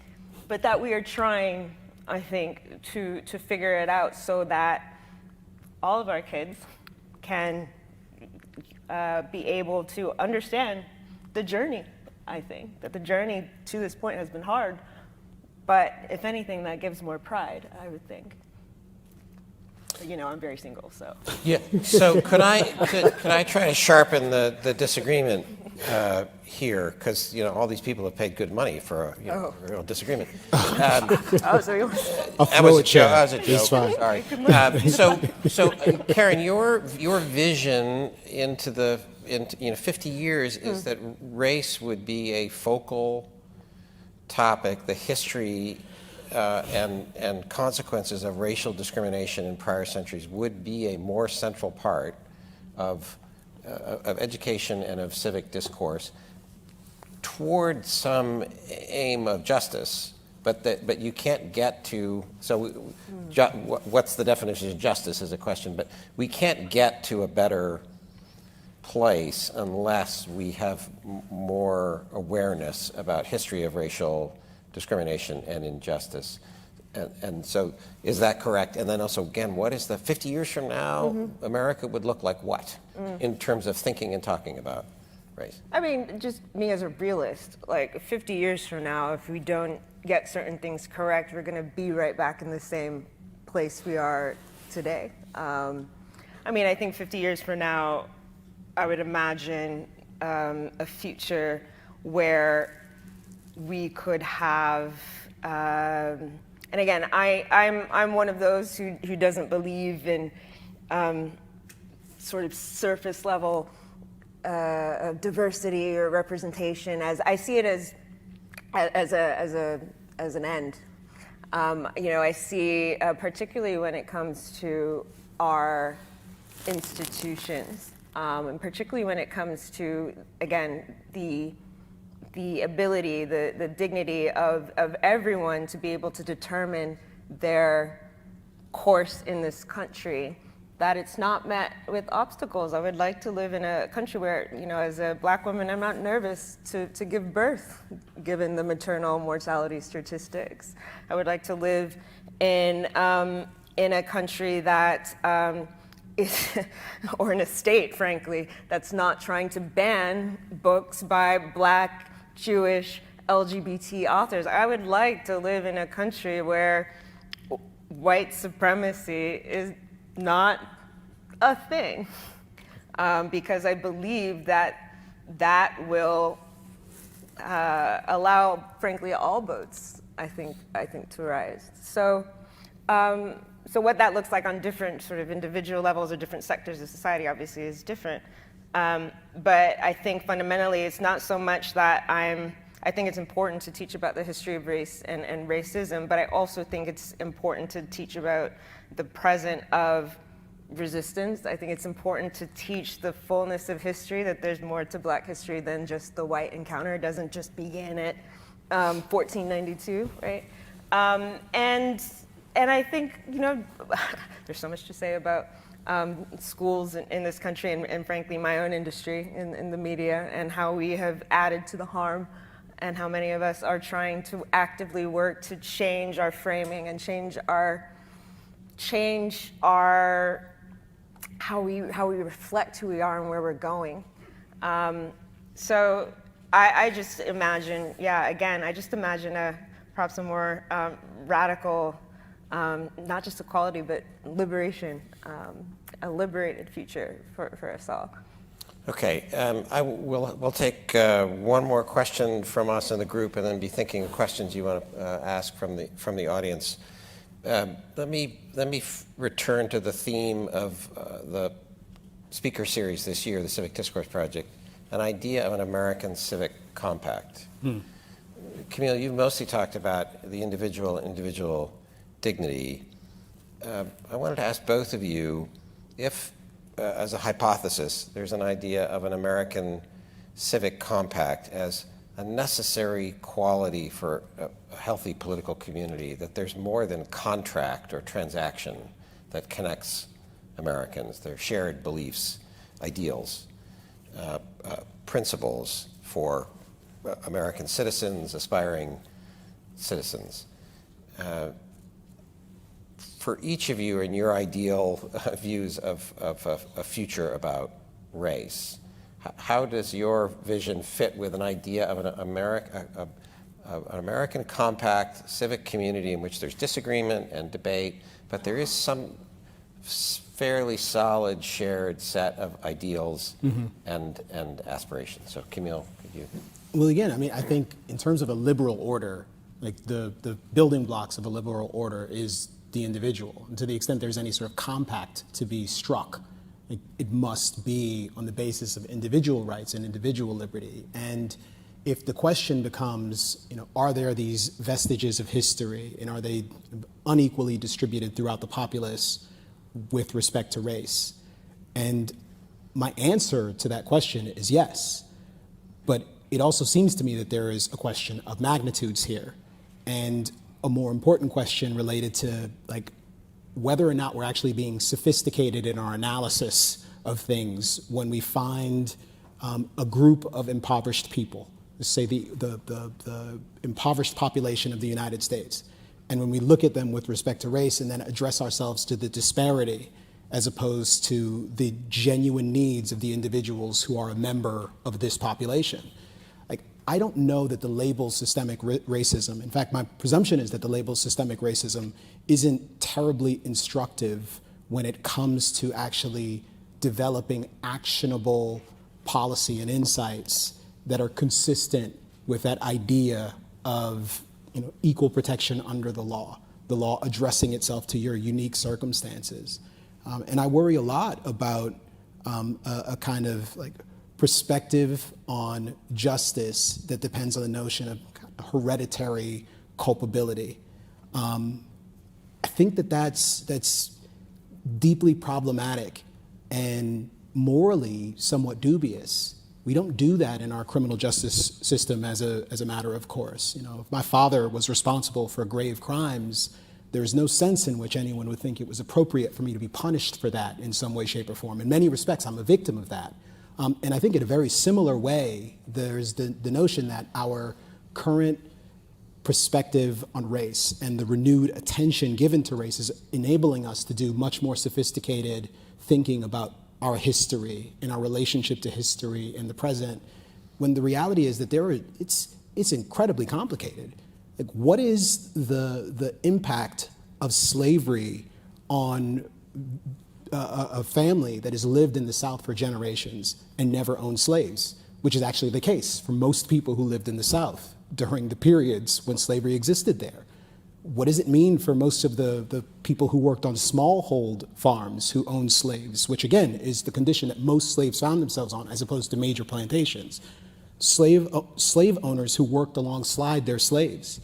but that we are trying, I think, to figure it out so that all of our kids can be able to understand the journey. I think that the journey to this point has been hard, but if anything, that gives more pride, I would think. I'm very single, so. Yeah. So could I try to sharpen the disagreement here? Because all these people have paid good money for a real disagreement. So you. That was a joke. That was a joke. It's fine. Sorry. So Karen, your vision into 50 years is that race would be a focal topic, the history and consequences of racial discrimination in prior centuries would be a more central part of education and of civic discourse toward some aim of justice, but you can't get to, what's the definition of justice is a question, but we can't get to a better place unless we have more awareness about history of racial discrimination and injustice. And so is that correct? And then also, again, what is the 50 years from now, America would look like what in terms of thinking and talking about race? I mean, just me as a realist, like 50 years from now, if we don't get certain things correct, we're gonna be right back in the same place we are today. I think 50 years from now, I would imagine a future where we could have, and again, I'm one of those who doesn't believe in sort of surface level diversity or representation. As I see it as an end. I see, particularly when it comes to our institutions, and particularly when it comes to, again, the ability, the dignity of everyone to be able to determine their course in this country, that it's not met with obstacles. I would like to live in a country where, as a Black woman, I'm not nervous to give birth, given the maternal mortality statistics. I would like to live in a country that or in a state, frankly, that's not trying to ban books by Black, Jewish, LGBT authors. I would like to live in a country where white supremacy is not a thing, because I believe that will allow, frankly, all boats, I think, to rise. So what that looks like on different sort of individual levels or different sectors of society obviously is different. But I think fundamentally it's not so much that I think it's important to teach about the history of race and racism, but I also think it's important to teach about the present of resistance. I think it's important to teach the fullness of history, that there's more to Black history than just the white encounter. It doesn't just begin at 1492, right? And I think, there's so much to say about schools in this country and frankly my own industry in the media, and how we have added to the harm, and how many of us are trying to actively work to change our framing and change our how we reflect who we are and where we're going. So I just imagine, I just imagine perhaps a more radical, not just equality, but liberation, a liberated future for us all. Okay, we'll take one more question from us in the group, and then be thinking of questions you want to ask from the audience. Let me return to the theme of the speaker series this year, the Civic Discourse Project, an idea of an American civic compact. Camille, you've mostly talked about the individual dignity. I wanted to ask both of you if, as a hypothesis, there's an idea of an American civic compact as a necessary quality for a healthy political community, that there's more than contract or transaction that connects Americans, their shared beliefs, ideals, principles for American citizens, aspiring citizens. For each of you and your ideal views of a future about race, how does your vision fit with an idea of an American compact civic community in which there's disagreement and debate, but there is some fairly solid shared set of ideals and aspirations? So Camille, could you? Well, again, I think in terms of a liberal order, like the building blocks of a liberal order is the individual. And to the extent there's any sort of compact to be struck, it must be on the basis of individual rights and individual liberty. And if the question becomes, are there these vestiges of history, and are they unequally distributed throughout the populace with respect to race? And my answer to that question is yes. But it also seems to me that there is a question of magnitudes here, and a more important question related to whether or not we're actually being sophisticated in our analysis of things when we find a group of impoverished people, say the impoverished population of the United States, and when we look at them with respect to race and then address ourselves to the disparity as opposed to the genuine needs of the individuals who are a member of this population. I don't know that the label systemic racism, in fact, my presumption is that the label systemic racism isn't terribly instructive when it comes to actually developing actionable policy and insights that are consistent with that idea of equal protection under the law addressing itself to your unique circumstances. And I worry a lot about a kind of like perspective on justice that depends on the notion of hereditary culpability. I think that that's deeply problematic and morally somewhat dubious. We don't do that in our criminal justice system as a matter of course. You know, if my father was responsible for grave crimes, there's no sense in which anyone would think it was appropriate for me to be punished for that in some way, shape, or form. In many respects, I'm a victim of that. And I think in a very similar way, there's the notion that our current perspective on race and the renewed attention given to race is enabling us to do much more sophisticated thinking about our history and our relationship to history in the present, when the reality is that it's incredibly complicated. Like, what is the impact of slavery on a family that has lived in the South for generations and never owned slaves, which is actually the case for most people who lived in the South during the periods when slavery existed there? What does it mean for most of the people who worked on smallhold farms who owned slaves, which again is the condition that most slaves found themselves on as opposed to major plantations? Slave owners who worked alongside their slaves.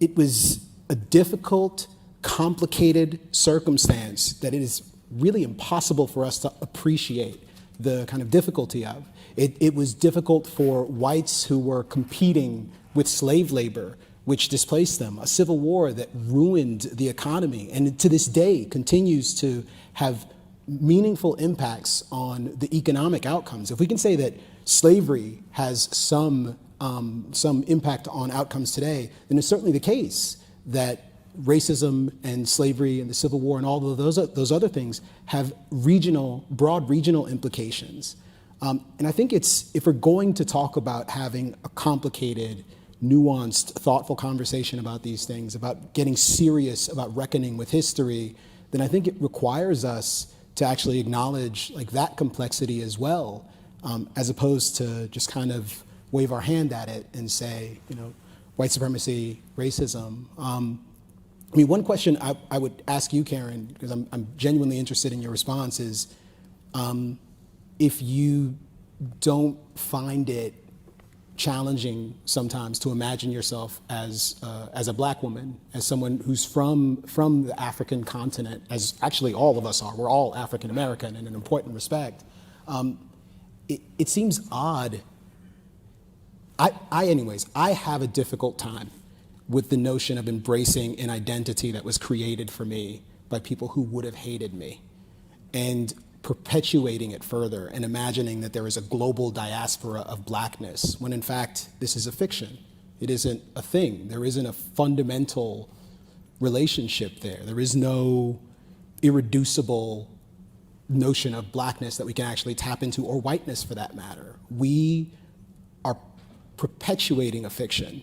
It was a difficult, complicated circumstance that it is really impossible for us to appreciate the kind of difficulty of. It was difficult for whites who were competing with slave labor, which displaced them, a civil war that ruined the economy and to this day continues to have meaningful impacts on the economic outcomes. If we can say that slavery has some impact on outcomes today, then it's certainly the case that racism and slavery and the Civil War and all of those other things have broad regional implications. And I think if we're going to talk about having a complicated, nuanced, thoughtful conversation about these things, about getting serious about reckoning with history, then I think it requires us to actually acknowledge like that complexity as well, as opposed to just kind of wave our hand at it and say, you know, white supremacy, racism. I mean, one question I would ask you, Karen, because I'm genuinely interested in your response, is if you don't find it challenging sometimes to imagine yourself as a black woman, as someone who's from the African continent, as actually all of us are. We're all African American in an important respect. It seems odd. I have a difficult time with the notion of embracing an identity that was created for me by people who would have hated me, and perpetuating it further and imagining that there is a global diaspora of blackness, when in fact this is a fiction. It isn't a thing. There isn't a fundamental relationship there. There is no irreducible notion of blackness that we can actually tap into, or whiteness for that matter. We are perpetuating a fiction,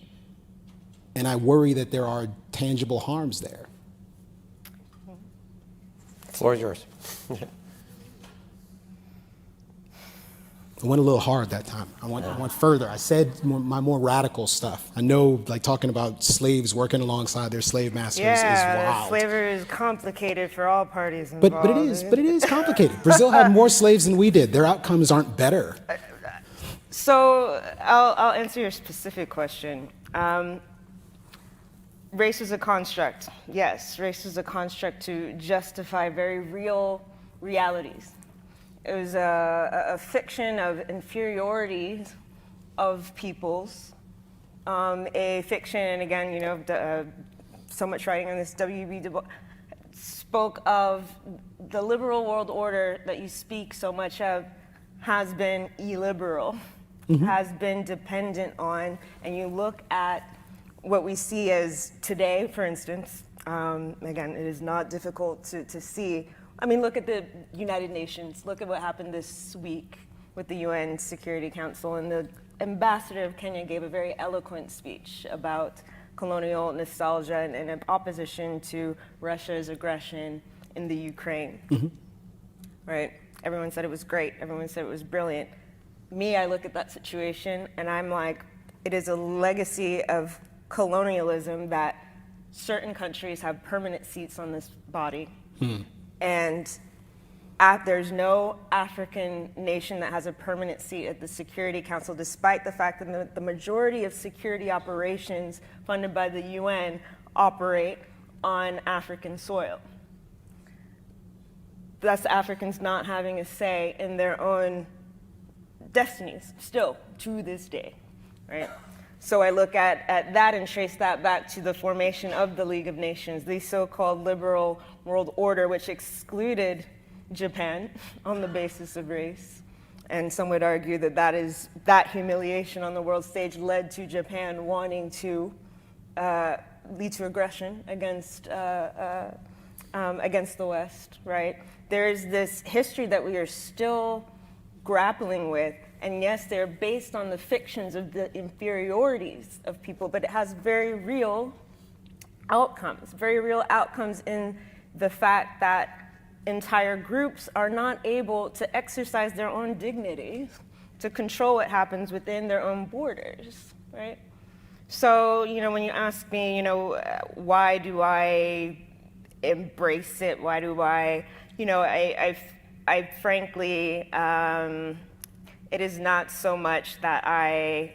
and I worry that there are tangible harms there. Floor is yours. I went a little hard that time. I went further. I said my more radical stuff. I know, like, talking about slaves working alongside their slave masters is wild. Slavery is complicated for all parties involved. But it is complicated. Brazil had more slaves than we did. Their outcomes aren't better. So I'll answer your specific question. Race is a construct. Yes, race is a construct to justify very real realities. It was a fiction of inferiority of peoples, a fiction, and again, you know, so much writing on this, W.B. Du Bois spoke of the liberal world order that you speak so much of has been illiberal, has been dependent on, and you look at what we see as today, for instance, again, it is not difficult to see. I mean, look at the United Nations. Look at what happened this week with the UN Security Council. And the ambassador of Kenya gave a very eloquent speech about colonial nostalgia and opposition to Russia's aggression in the Ukraine. Right? Everyone said it was great. Everyone said it was brilliant. Me, I look at that situation and I'm like, it is a legacy of colonialism that certain countries have permanent seats on this body. And there's no African nation that has a permanent seat at the Security Council, despite the fact that the majority of security operations funded by the UN operate on African soil. That's Africans not having a say in their own destinies, still, to this day, right? So I look at that and trace that back to the formation of the League of Nations, the so-called liberal world order, which excluded Japan on the basis of race. And some would argue that that humiliation on the world stage led to Japan wanting to lead to aggression against the West, right? There's this history that we are still grappling with, and yes, they're based on the fictions of the inferiorities of people, but it has very real outcomes in the fact that entire groups are not able to exercise their own dignity, to control what happens within their own borders, right? So, when you ask me, why do I embrace it? Why do I, I frankly, it is not so much that I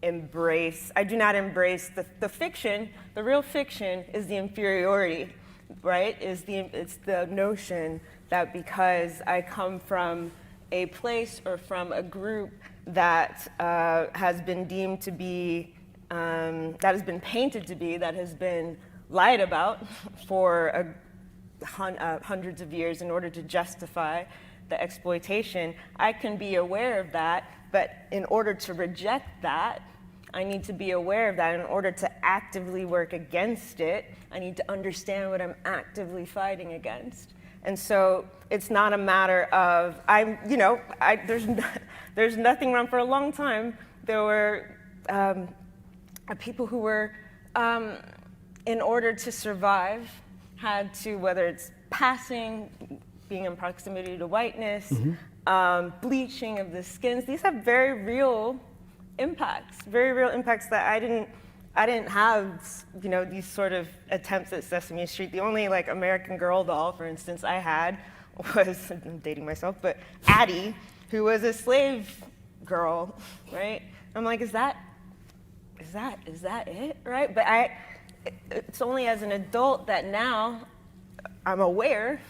do not embrace the fiction. The real fiction is the inferiority, right? It's the notion that because I come from a place or from a group that has been deemed to be, that has been painted to be, that has been lied about for hundreds of years in order to justify the exploitation, I can be aware of that, but in order to reject that, I need to be aware of that. In order to actively work against it, I need to understand what I'm actively fighting against. And so it's not a matter of, there's nothing wrong. For a long time, there were people who were, in order to survive, had to, whether it's passing, being in proximity to whiteness, bleaching of the skins. These have very real impacts that I didn't have, these sort of attempts at Sesame Street. The only American Girl doll, for instance, I had was, I'm dating myself, but Addie, who was a slave girl, right? I'm like, is that it, right? But it's only as an adult that now I'm aware.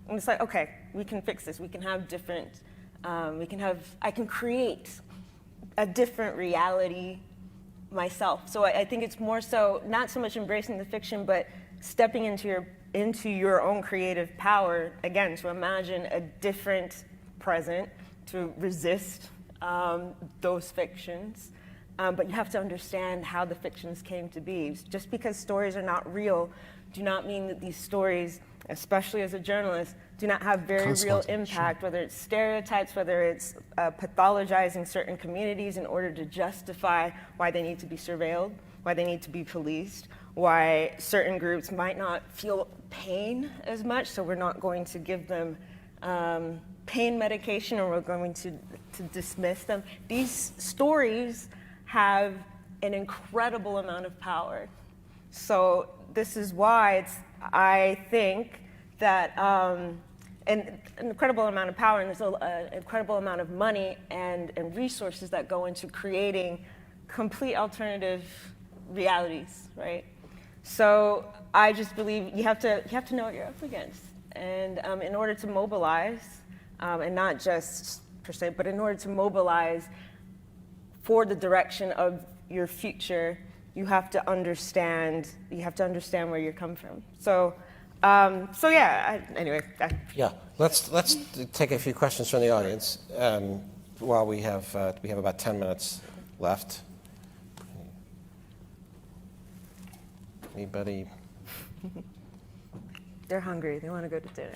And it's like, okay, we can fix this. We can have different, I can create a different reality myself. So I think it's more so, not so much embracing the fiction, but stepping into your own creative power, again, to imagine a different present, to resist those fictions. But you have to understand how the fictions came to be. Just because stories are not real, do not mean that these stories, especially as a journalist, do not have very real impact, whether it's stereotypes, whether it's pathologizing certain communities in order to justify why they need to be surveilled, why they need to be policed, why certain groups might not feel pain as much, so we're not going to give them pain medication, or we're going to dismiss them. These stories have an incredible amount of power. So this is why I think that an incredible amount of power, and there's an incredible amount of money and resources that go into creating complete alternative realities, right? So I just believe you have to know what you're up against, and in order to mobilize, and not just per se, but in order to mobilize for the direction of your future, you have to understand where you come from. So yeah. Anyway. Yeah. Let's take a few questions from the audience. While we have about 10 minutes left. Anybody? They're hungry. They want to go to dinner.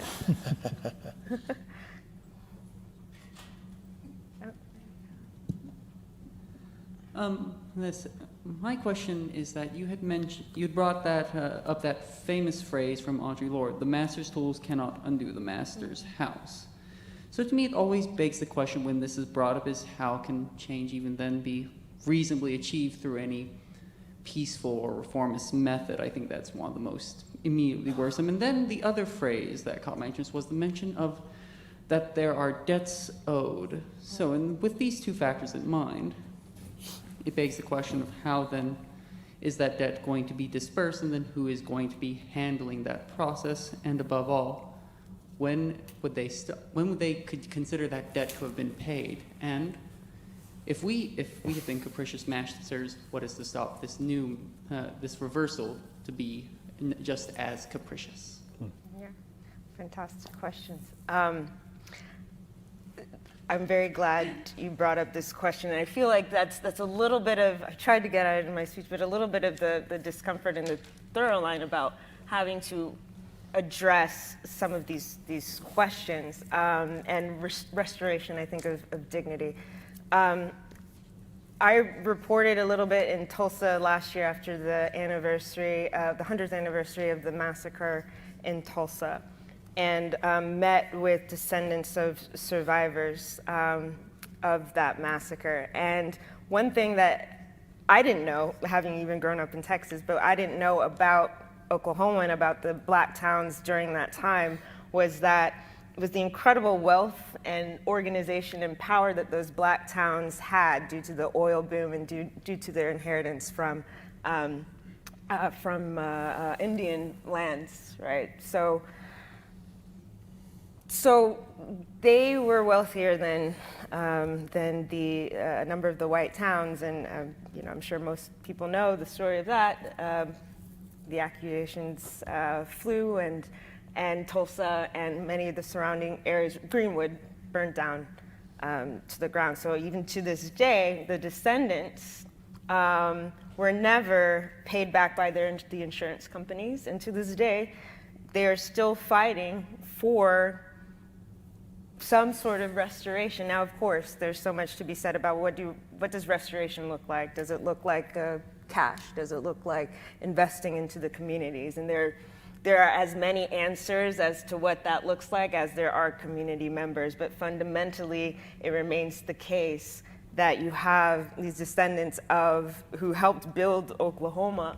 My question is that you brought up that famous phrase from Audre Lorde: "The master's tools cannot undo the master's house." So to me, it always begs the question when this is brought up: is how can change even then be reasonably achieved through any peaceful or reformist method? I think that's one of the most immediately worrisome. And then the other phrase that caught my interest was the mention of that there are debts owed. So with these two factors in mind, it begs the question of how then is that debt going to be dispersed, and then who is going to be handling that process, and above all, when would they could consider that debt to have been paid? And if we have been capricious masters, what is to stop this this reversal to be just as capricious? Yeah, fantastic questions. I'm very glad you brought up this question. And I feel like that's a little bit of, I tried to get at it in my speech, but a little bit of the discomfort and the thorough line about having to address some of these questions and restoration, I think, of dignity. I reported a little bit in Tulsa last year after the 100th anniversary of the massacre in Tulsa, and met with descendants of survivors of that massacre. And one thing that I didn't know, having even grown up in Texas, but I didn't know about Oklahoma and about the black towns during that time, was the incredible wealth and organization and power that those black towns had due to the oil boom and due to their inheritance from Indian lands, right? So they were wealthier than the number of the white towns, and I'm sure most people know the story of that. The accusations flew, and Tulsa and many of the surrounding areas, Greenwood, burned down to the ground. So even to this day, the descendants were never paid back by the insurance companies, and to this day, they are still fighting for some sort of restoration. Now, of course, there's so much to be said about what does restoration look like? Does it look like cash? Does it look like investing into the communities? And there are as many answers as to what that looks like as there are community members, but fundamentally, it remains the case that you have these descendants who helped build Oklahoma,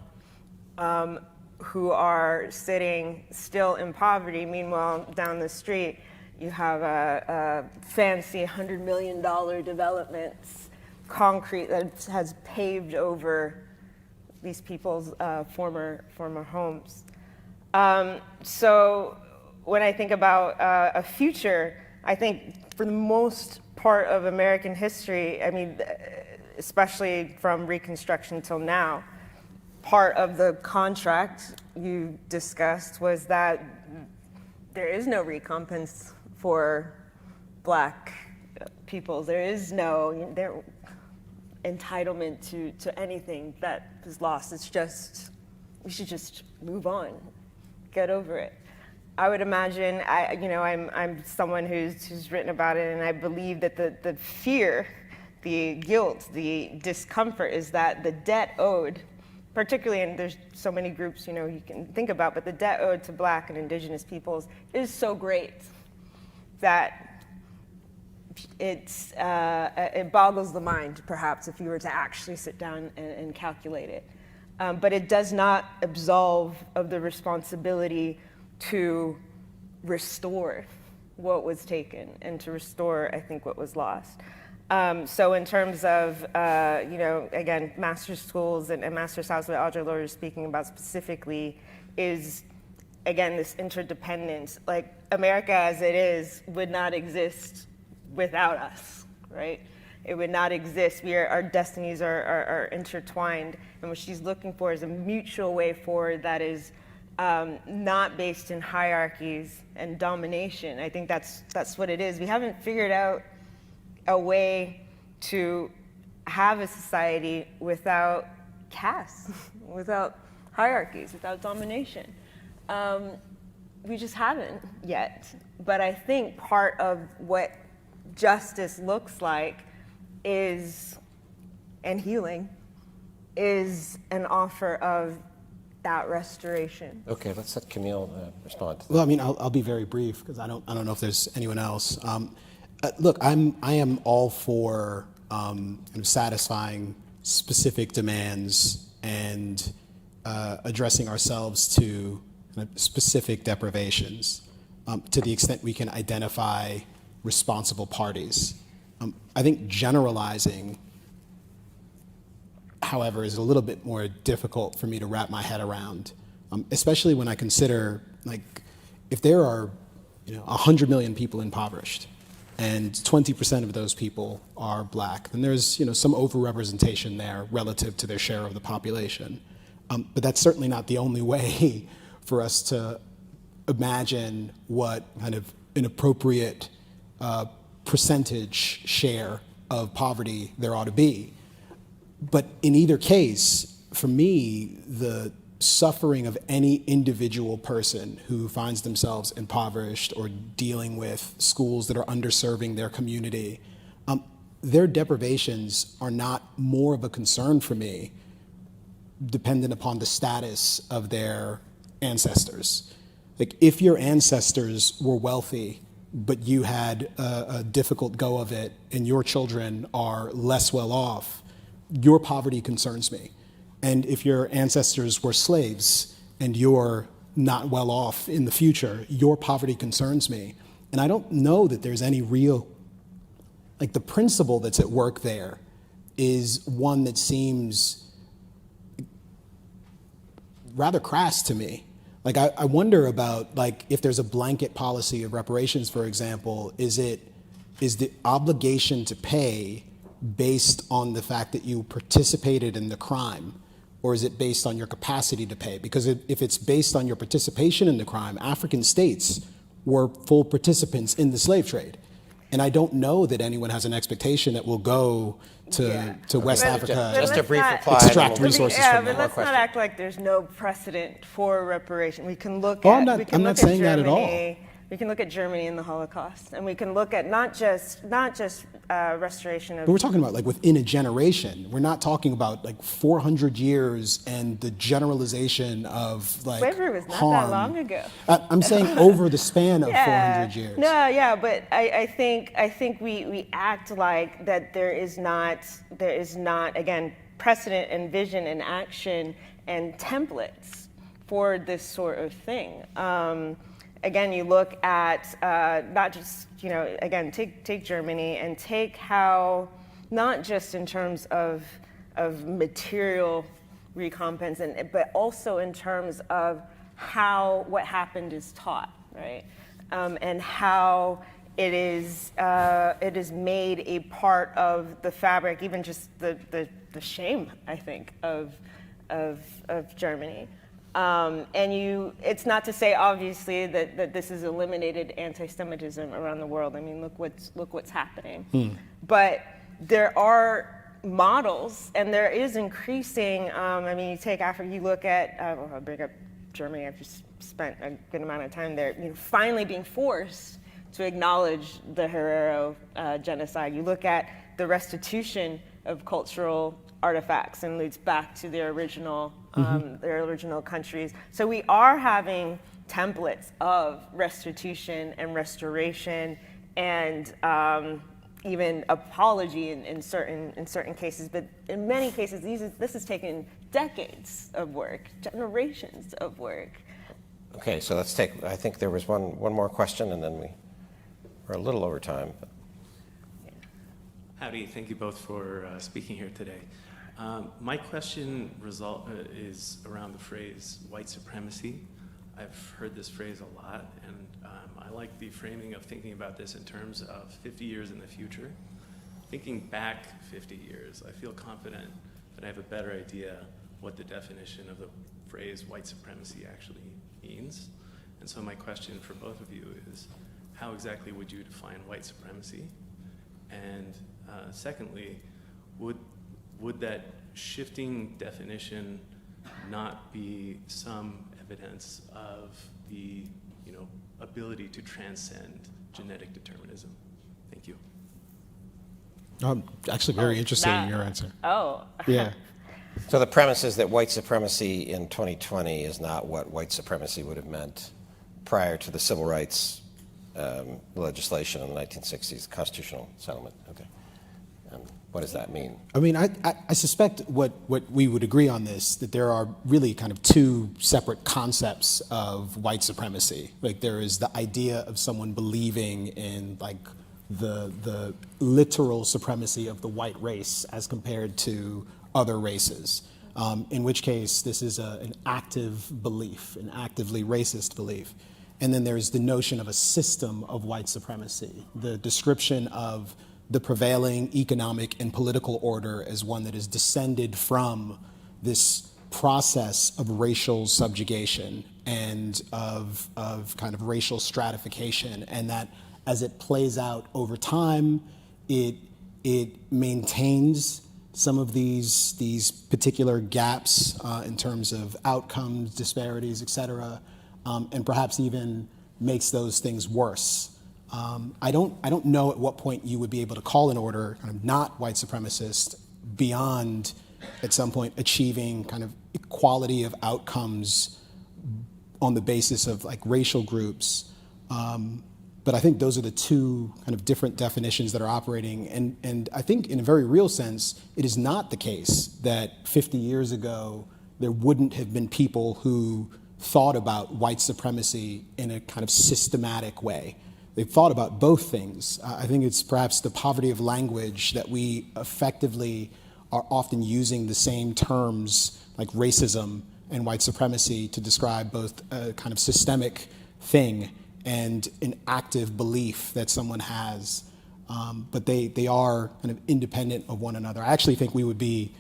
who are sitting still in poverty. Meanwhile, down the street, you have a fancy $100 million developments, concrete that has paved over these people's former homes. So when I think about a future, I think for the most part of American history, I mean, especially from Reconstruction till now, part of the contract you discussed was that there is no recompense for black people. There is no entitlement to anything that is lost. It's just, we should just move on, get over it. I would imagine, I'm someone who's written about it, and I believe that the fear, the guilt, the discomfort is that the debt owed, particularly, and there's so many groups you can think about, but the debt owed to black and indigenous peoples is so great that it boggles the mind, perhaps, if you were to actually sit down and calculate it. But it does not absolve of the responsibility to restore what was taken and to restore, I think, what was lost. So in terms of, again, master's schools and master's house, what Audre Lorde is speaking about specifically is, again, this interdependence. Like, America as it is would not exist without us, right? It would not exist. Our destinies are intertwined, and what she's looking for is a mutual way forward that is not based in hierarchies and domination. I think that's what it is. We haven't figured out a way to have a society without caste, without hierarchies, without domination. We just haven't yet. But I think part of what justice looks like and healing is an offer of that restoration. Okay, let's let Camille respond. Well, I mean, I'll be very brief because I don't know if there's anyone else. Look, I am all for kind of satisfying specific demands and addressing ourselves to kind of specific deprivations to the extent we can identify responsible parties. I think generalizing, however, is a little bit more difficult for me to wrap my head around, especially when I consider, like, if there are 100 million people impoverished and 20% of those people are black, then there's some overrepresentation there relative to their share of the population. But that's certainly not the only way for us to imagine what kind of an appropriate percentage share of poverty there ought to be. But in either case, for me, the suffering of any individual person who finds themselves impoverished or dealing with schools that are underserving their community, their deprivations are not more of a concern for me dependent upon the status of their ancestors. Like, if your ancestors were wealthy, but you had a difficult go of it and your children are less well off, your poverty concerns me. And if your ancestors were slaves and you're not well off in the future, your poverty concerns me. And I don't know that there's any real, like, the principle that's at work there is one that seems rather crass to me. Like, I wonder about, like, if there's a blanket policy of reparations, for example, is the obligation to pay based on the fact that you participated in the crime, or is it based on your capacity to pay? Because if it's based on your participation in the crime, African states were full participants in the slave trade. And I don't know that anyone has an expectation that will go to West Africa, Just a brief reply. extract resources Yeah, from but there. let's not act like there's no precedent for reparation. We can look Oh, at. I'm not- we can I'm not look at saying that at all. Germany. We can look at Germany and the Holocaust, and we can look at not just restoration of. But we're talking about, like, within a generation. We're not talking about, like, 400 years and the generalization of, like, Slavery was not harm. that long ago. I'm saying over the span of 400 years. No, yeah, but I think we act like that there is not again precedent and vision and action and templates for this sort of thing. Again, you look at not just again take Germany and take how not just in terms of material recompense but also in terms of how what happened is taught, right? And how it is made a part of the fabric, even just the shame, I think, of Germany. It's not to say, obviously, that this has eliminated anti-Semitism around the world. I mean, look what's happening. But there are models, and there is increasing. I mean, you take Africa, you look at. I'll bring up Germany. I've just spent a good amount of time there. Finally being forced to acknowledge the Herero genocide. You look at the restitution of cultural artifacts and leads back to their original countries. So we are having templates of restitution and restoration and even apology in certain cases. But in many cases, this has taken decades of work, generations of work. Okay, so let's take, I think there was one more question, and then we're a little over time. Howdy, thank you both for speaking here today. My question is around the phrase white supremacy. I've heard this phrase a lot, and I like the framing of thinking about this in terms of 50 years in the future. Thinking back 50 years, I feel confident that I have a better idea what the definition of the phrase white supremacy actually means. And so my question for both of you is, how exactly would you define white supremacy? And secondly, would that shifting definition not be some evidence of the ability to transcend genetic determinism? Thank you. I'm actually very interested in your answer. Oh. Yeah. So the premise is that white supremacy in 2020 is not what white supremacy would have meant prior to the civil rights legislation in the 1960s, constitutional settlement. Okay. What does that mean? I mean, I suspect what we would agree on this, that there are really kind of two separate concepts of white supremacy. Like, there is the idea of someone believing in, like, the literal supremacy of the white race as compared to other races. In which case, this is an active belief, an actively racist belief. And then there's the notion of a system of white supremacy, the description of the prevailing economic and political order as one that is descended from this process of racial subjugation and of kind of racial stratification, and that as it plays out over time, it maintains some of these particular gaps in terms of outcomes, disparities, et cetera, and perhaps even makes those things worse. I don't know at what point you would be able to call an order kind of not white supremacist beyond at some point achieving kind of equality of outcomes on the basis of like racial groups. But I think those are the two kind of different definitions that are operating. And I think in a very real sense, it is not the case that 50 years ago, there wouldn't have been people who thought about white supremacy in a kind of systematic way. They've thought about both things. I think it's perhaps the poverty of language that we effectively are often using the same terms like racism and white supremacy to describe both a kind of systemic thing and an active belief that someone has. But they are kind of independent of one another. I actually think we would be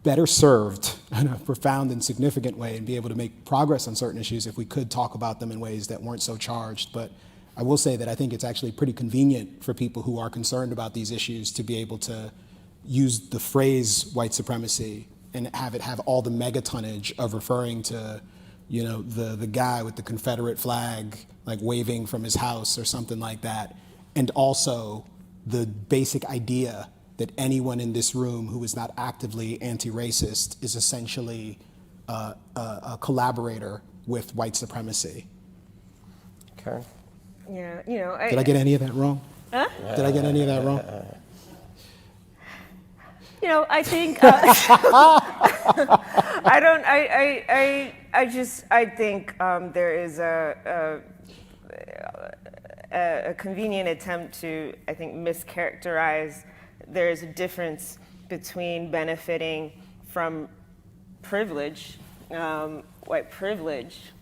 better served in a profound and significant way and be able to make progress on certain issues if we could talk about them in ways that weren't so charged. But I will say that I think it's actually pretty convenient for people who are concerned about these issues to be able to use the phrase white supremacy and have it have all the megatonnage of referring to, you know, the guy with the Confederate flag like waving from his house or something like that. And also the basic idea that anyone in this room who is not actively anti-racist is essentially a collaborator with white supremacy. Karen? Yeah, you know. Did I get any of that wrong? Huh? Did I get any of that wrong? You know, I think I think there is a convenient attempt to, I think, mischaracterize. There's a difference between benefiting from privilege, white privilege,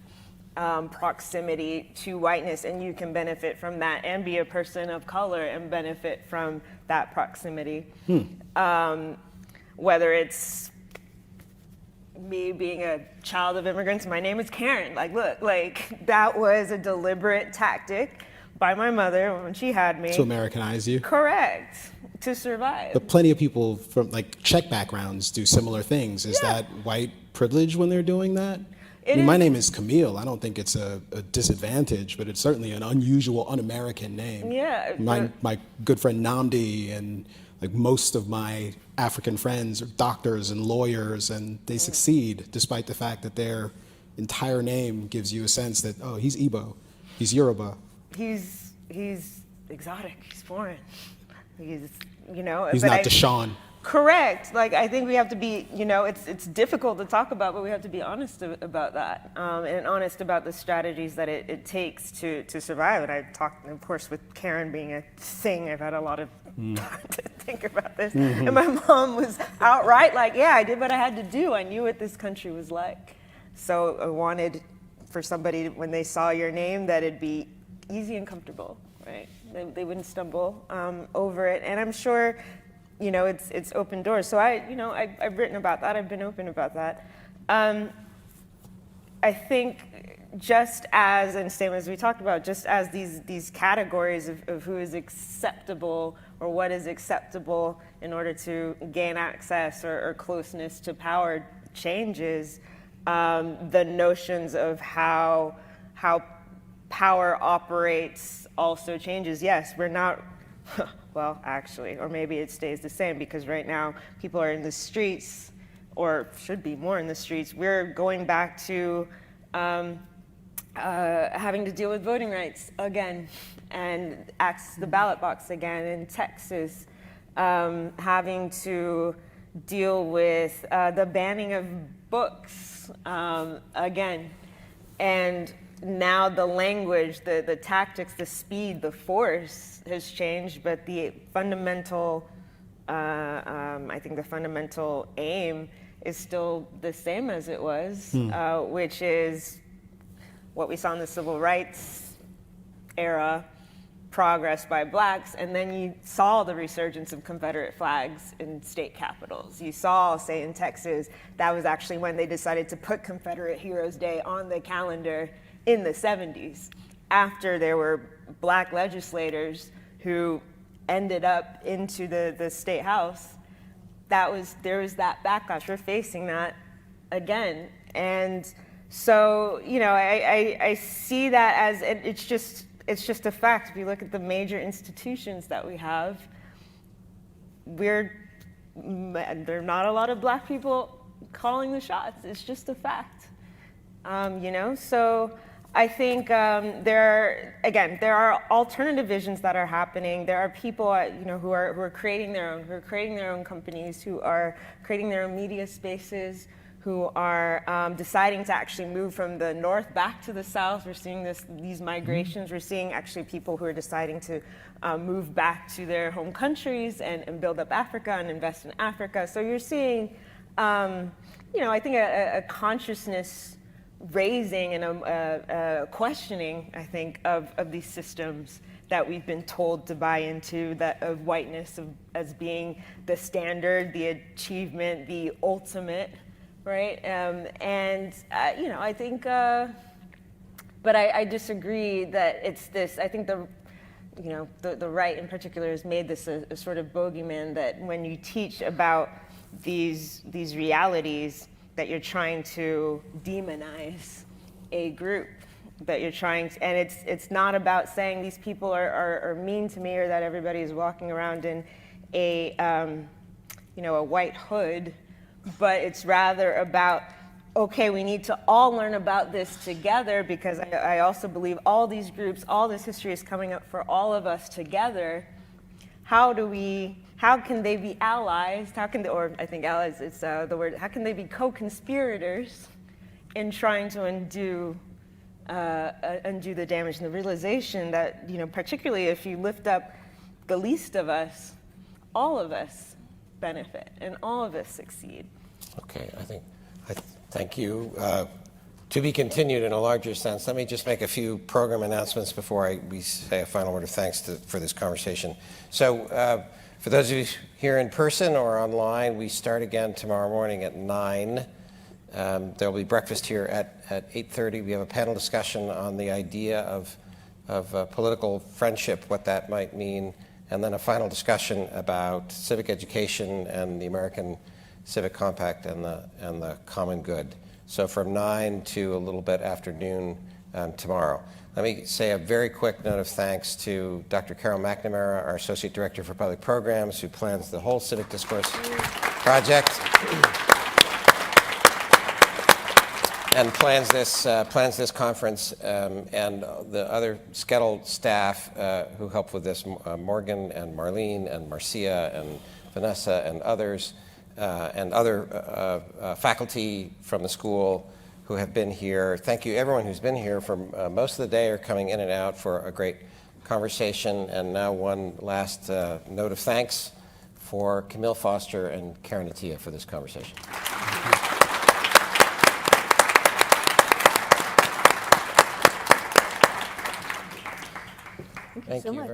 proximity to whiteness, and you can benefit from that and be a person of color and benefit from that proximity. Whether it's me being a child of immigrants, my name is Karen. Like, look, like that was a deliberate tactic by my mother when she had me. To Americanize you. Correct. To survive. But plenty of people from like Czech backgrounds do similar things. Is that white privilege when they're doing that? I mean, my name is Camille. I don't think it's a disadvantage, but it's certainly an unusual, un-American name. Yeah. My good friend Namdi and like most of my African friends are doctors and lawyers, and they succeed despite the fact that their entire name gives you a sense that, oh, he's Igbo, he's Yoruba. He's exotic, he's foreign. He's, you know. He's not Deshaun. Correct. Like, I think we have to be, you know, it's difficult to talk about, but we have to be honest about that, and honest about the strategies that it takes to survive. And I talked, of course, with Karen being a thing, I've had a lot of time to think about this. And my mom was outright like, yeah, I did what I had to do. I knew what this country was like. So I wanted for somebody, when they saw your name, that it'd be easy and comfortable, right? They wouldn't stumble over it. And I'm sure, you know, it's open doors. So I've written about that. I've been open about that. I think just as, and same as we talked about, just as these categories of who is acceptable or what is acceptable in order to gain access or closeness to power changes, the notions of how power operates also changes. Yes, we're not, well, actually, or maybe it stays the same, because right now people are in the streets, or should be more in the streets. We're going back to having to deal with voting rights again, and access the ballot box again in Texas, having to deal with the banning of books again. And now the language, the tactics, the speed, the force has changed, but the fundamental, I think the fundamental aim is still the same as it was, which is what we saw in the civil rights era, progress by blacks, and then you saw the resurgence of Confederate flags in state capitals. You saw, say in Texas, that was actually when they decided to put Confederate Heroes Day on the calendar in the 70s, after there were black legislators who ended up into the state house. There was that backlash. We're facing that again. And so, you know, I see that as, it's just a fact. If you look at the major institutions that we have, there are not a lot of black people calling the shots. It's just a fact. You know, so I think there are alternative visions that are happening. There are people, you know, who are creating their own companies, who are creating their own media spaces, who are deciding to actually move from the north back to the south. We're seeing these migrations. We're seeing actually people who are deciding to move back to their home countries and build up Africa and invest in Africa. So you're seeing, you know, I think a consciousness raising and a questioning, I think, of these systems that we've been told to buy into, that of whiteness as being the standard, the achievement, the ultimate. Right, you know, I think, but I disagree that it's this. I think the right in particular has made this a sort of bogeyman, that when you teach about these realities, that you're trying to demonize a group, that you're trying to, and it's not about saying these people are mean to me, or that everybody is walking around in a you know, a white hood. But it's rather about, okay, we need to all learn about this together, because I also believe all these groups, all this history is coming up for all of us together. How can they be allies? Or I think allies, it's the word, how can they be co-conspirators in trying to undo the damage, and the realization that, you know, particularly if you lift up the least of us, all of us benefit and all of us succeed. Okay, I thank you. To be continued in a larger sense. Let me just make a few program announcements before we say a final word of thanks for this conversation. So for those of you here in person or online, we start again tomorrow morning at 9. There'll be breakfast here at 8:30. We have a panel discussion on the idea of political friendship, what that might mean, and then a final discussion about civic education and the American Civic Compact and the common good. So from 9 to a little bit after noon tomorrow. Let me say a very quick note of thanks to Dr. Carol McNamara, our Associate Director for Public Programs, who plans the whole Civic Discourse project and plans this conference, and the other Skettle staff who help with this, Morgan and Marlene and Marcia and Vanessa and others, and other faculty from the school who have been here. Thank you, everyone who's been here for most of the day or coming in and out for a great conversation. And now one last note of thanks for Camille Foster and Karen Attia for this conversation. Thank you so much.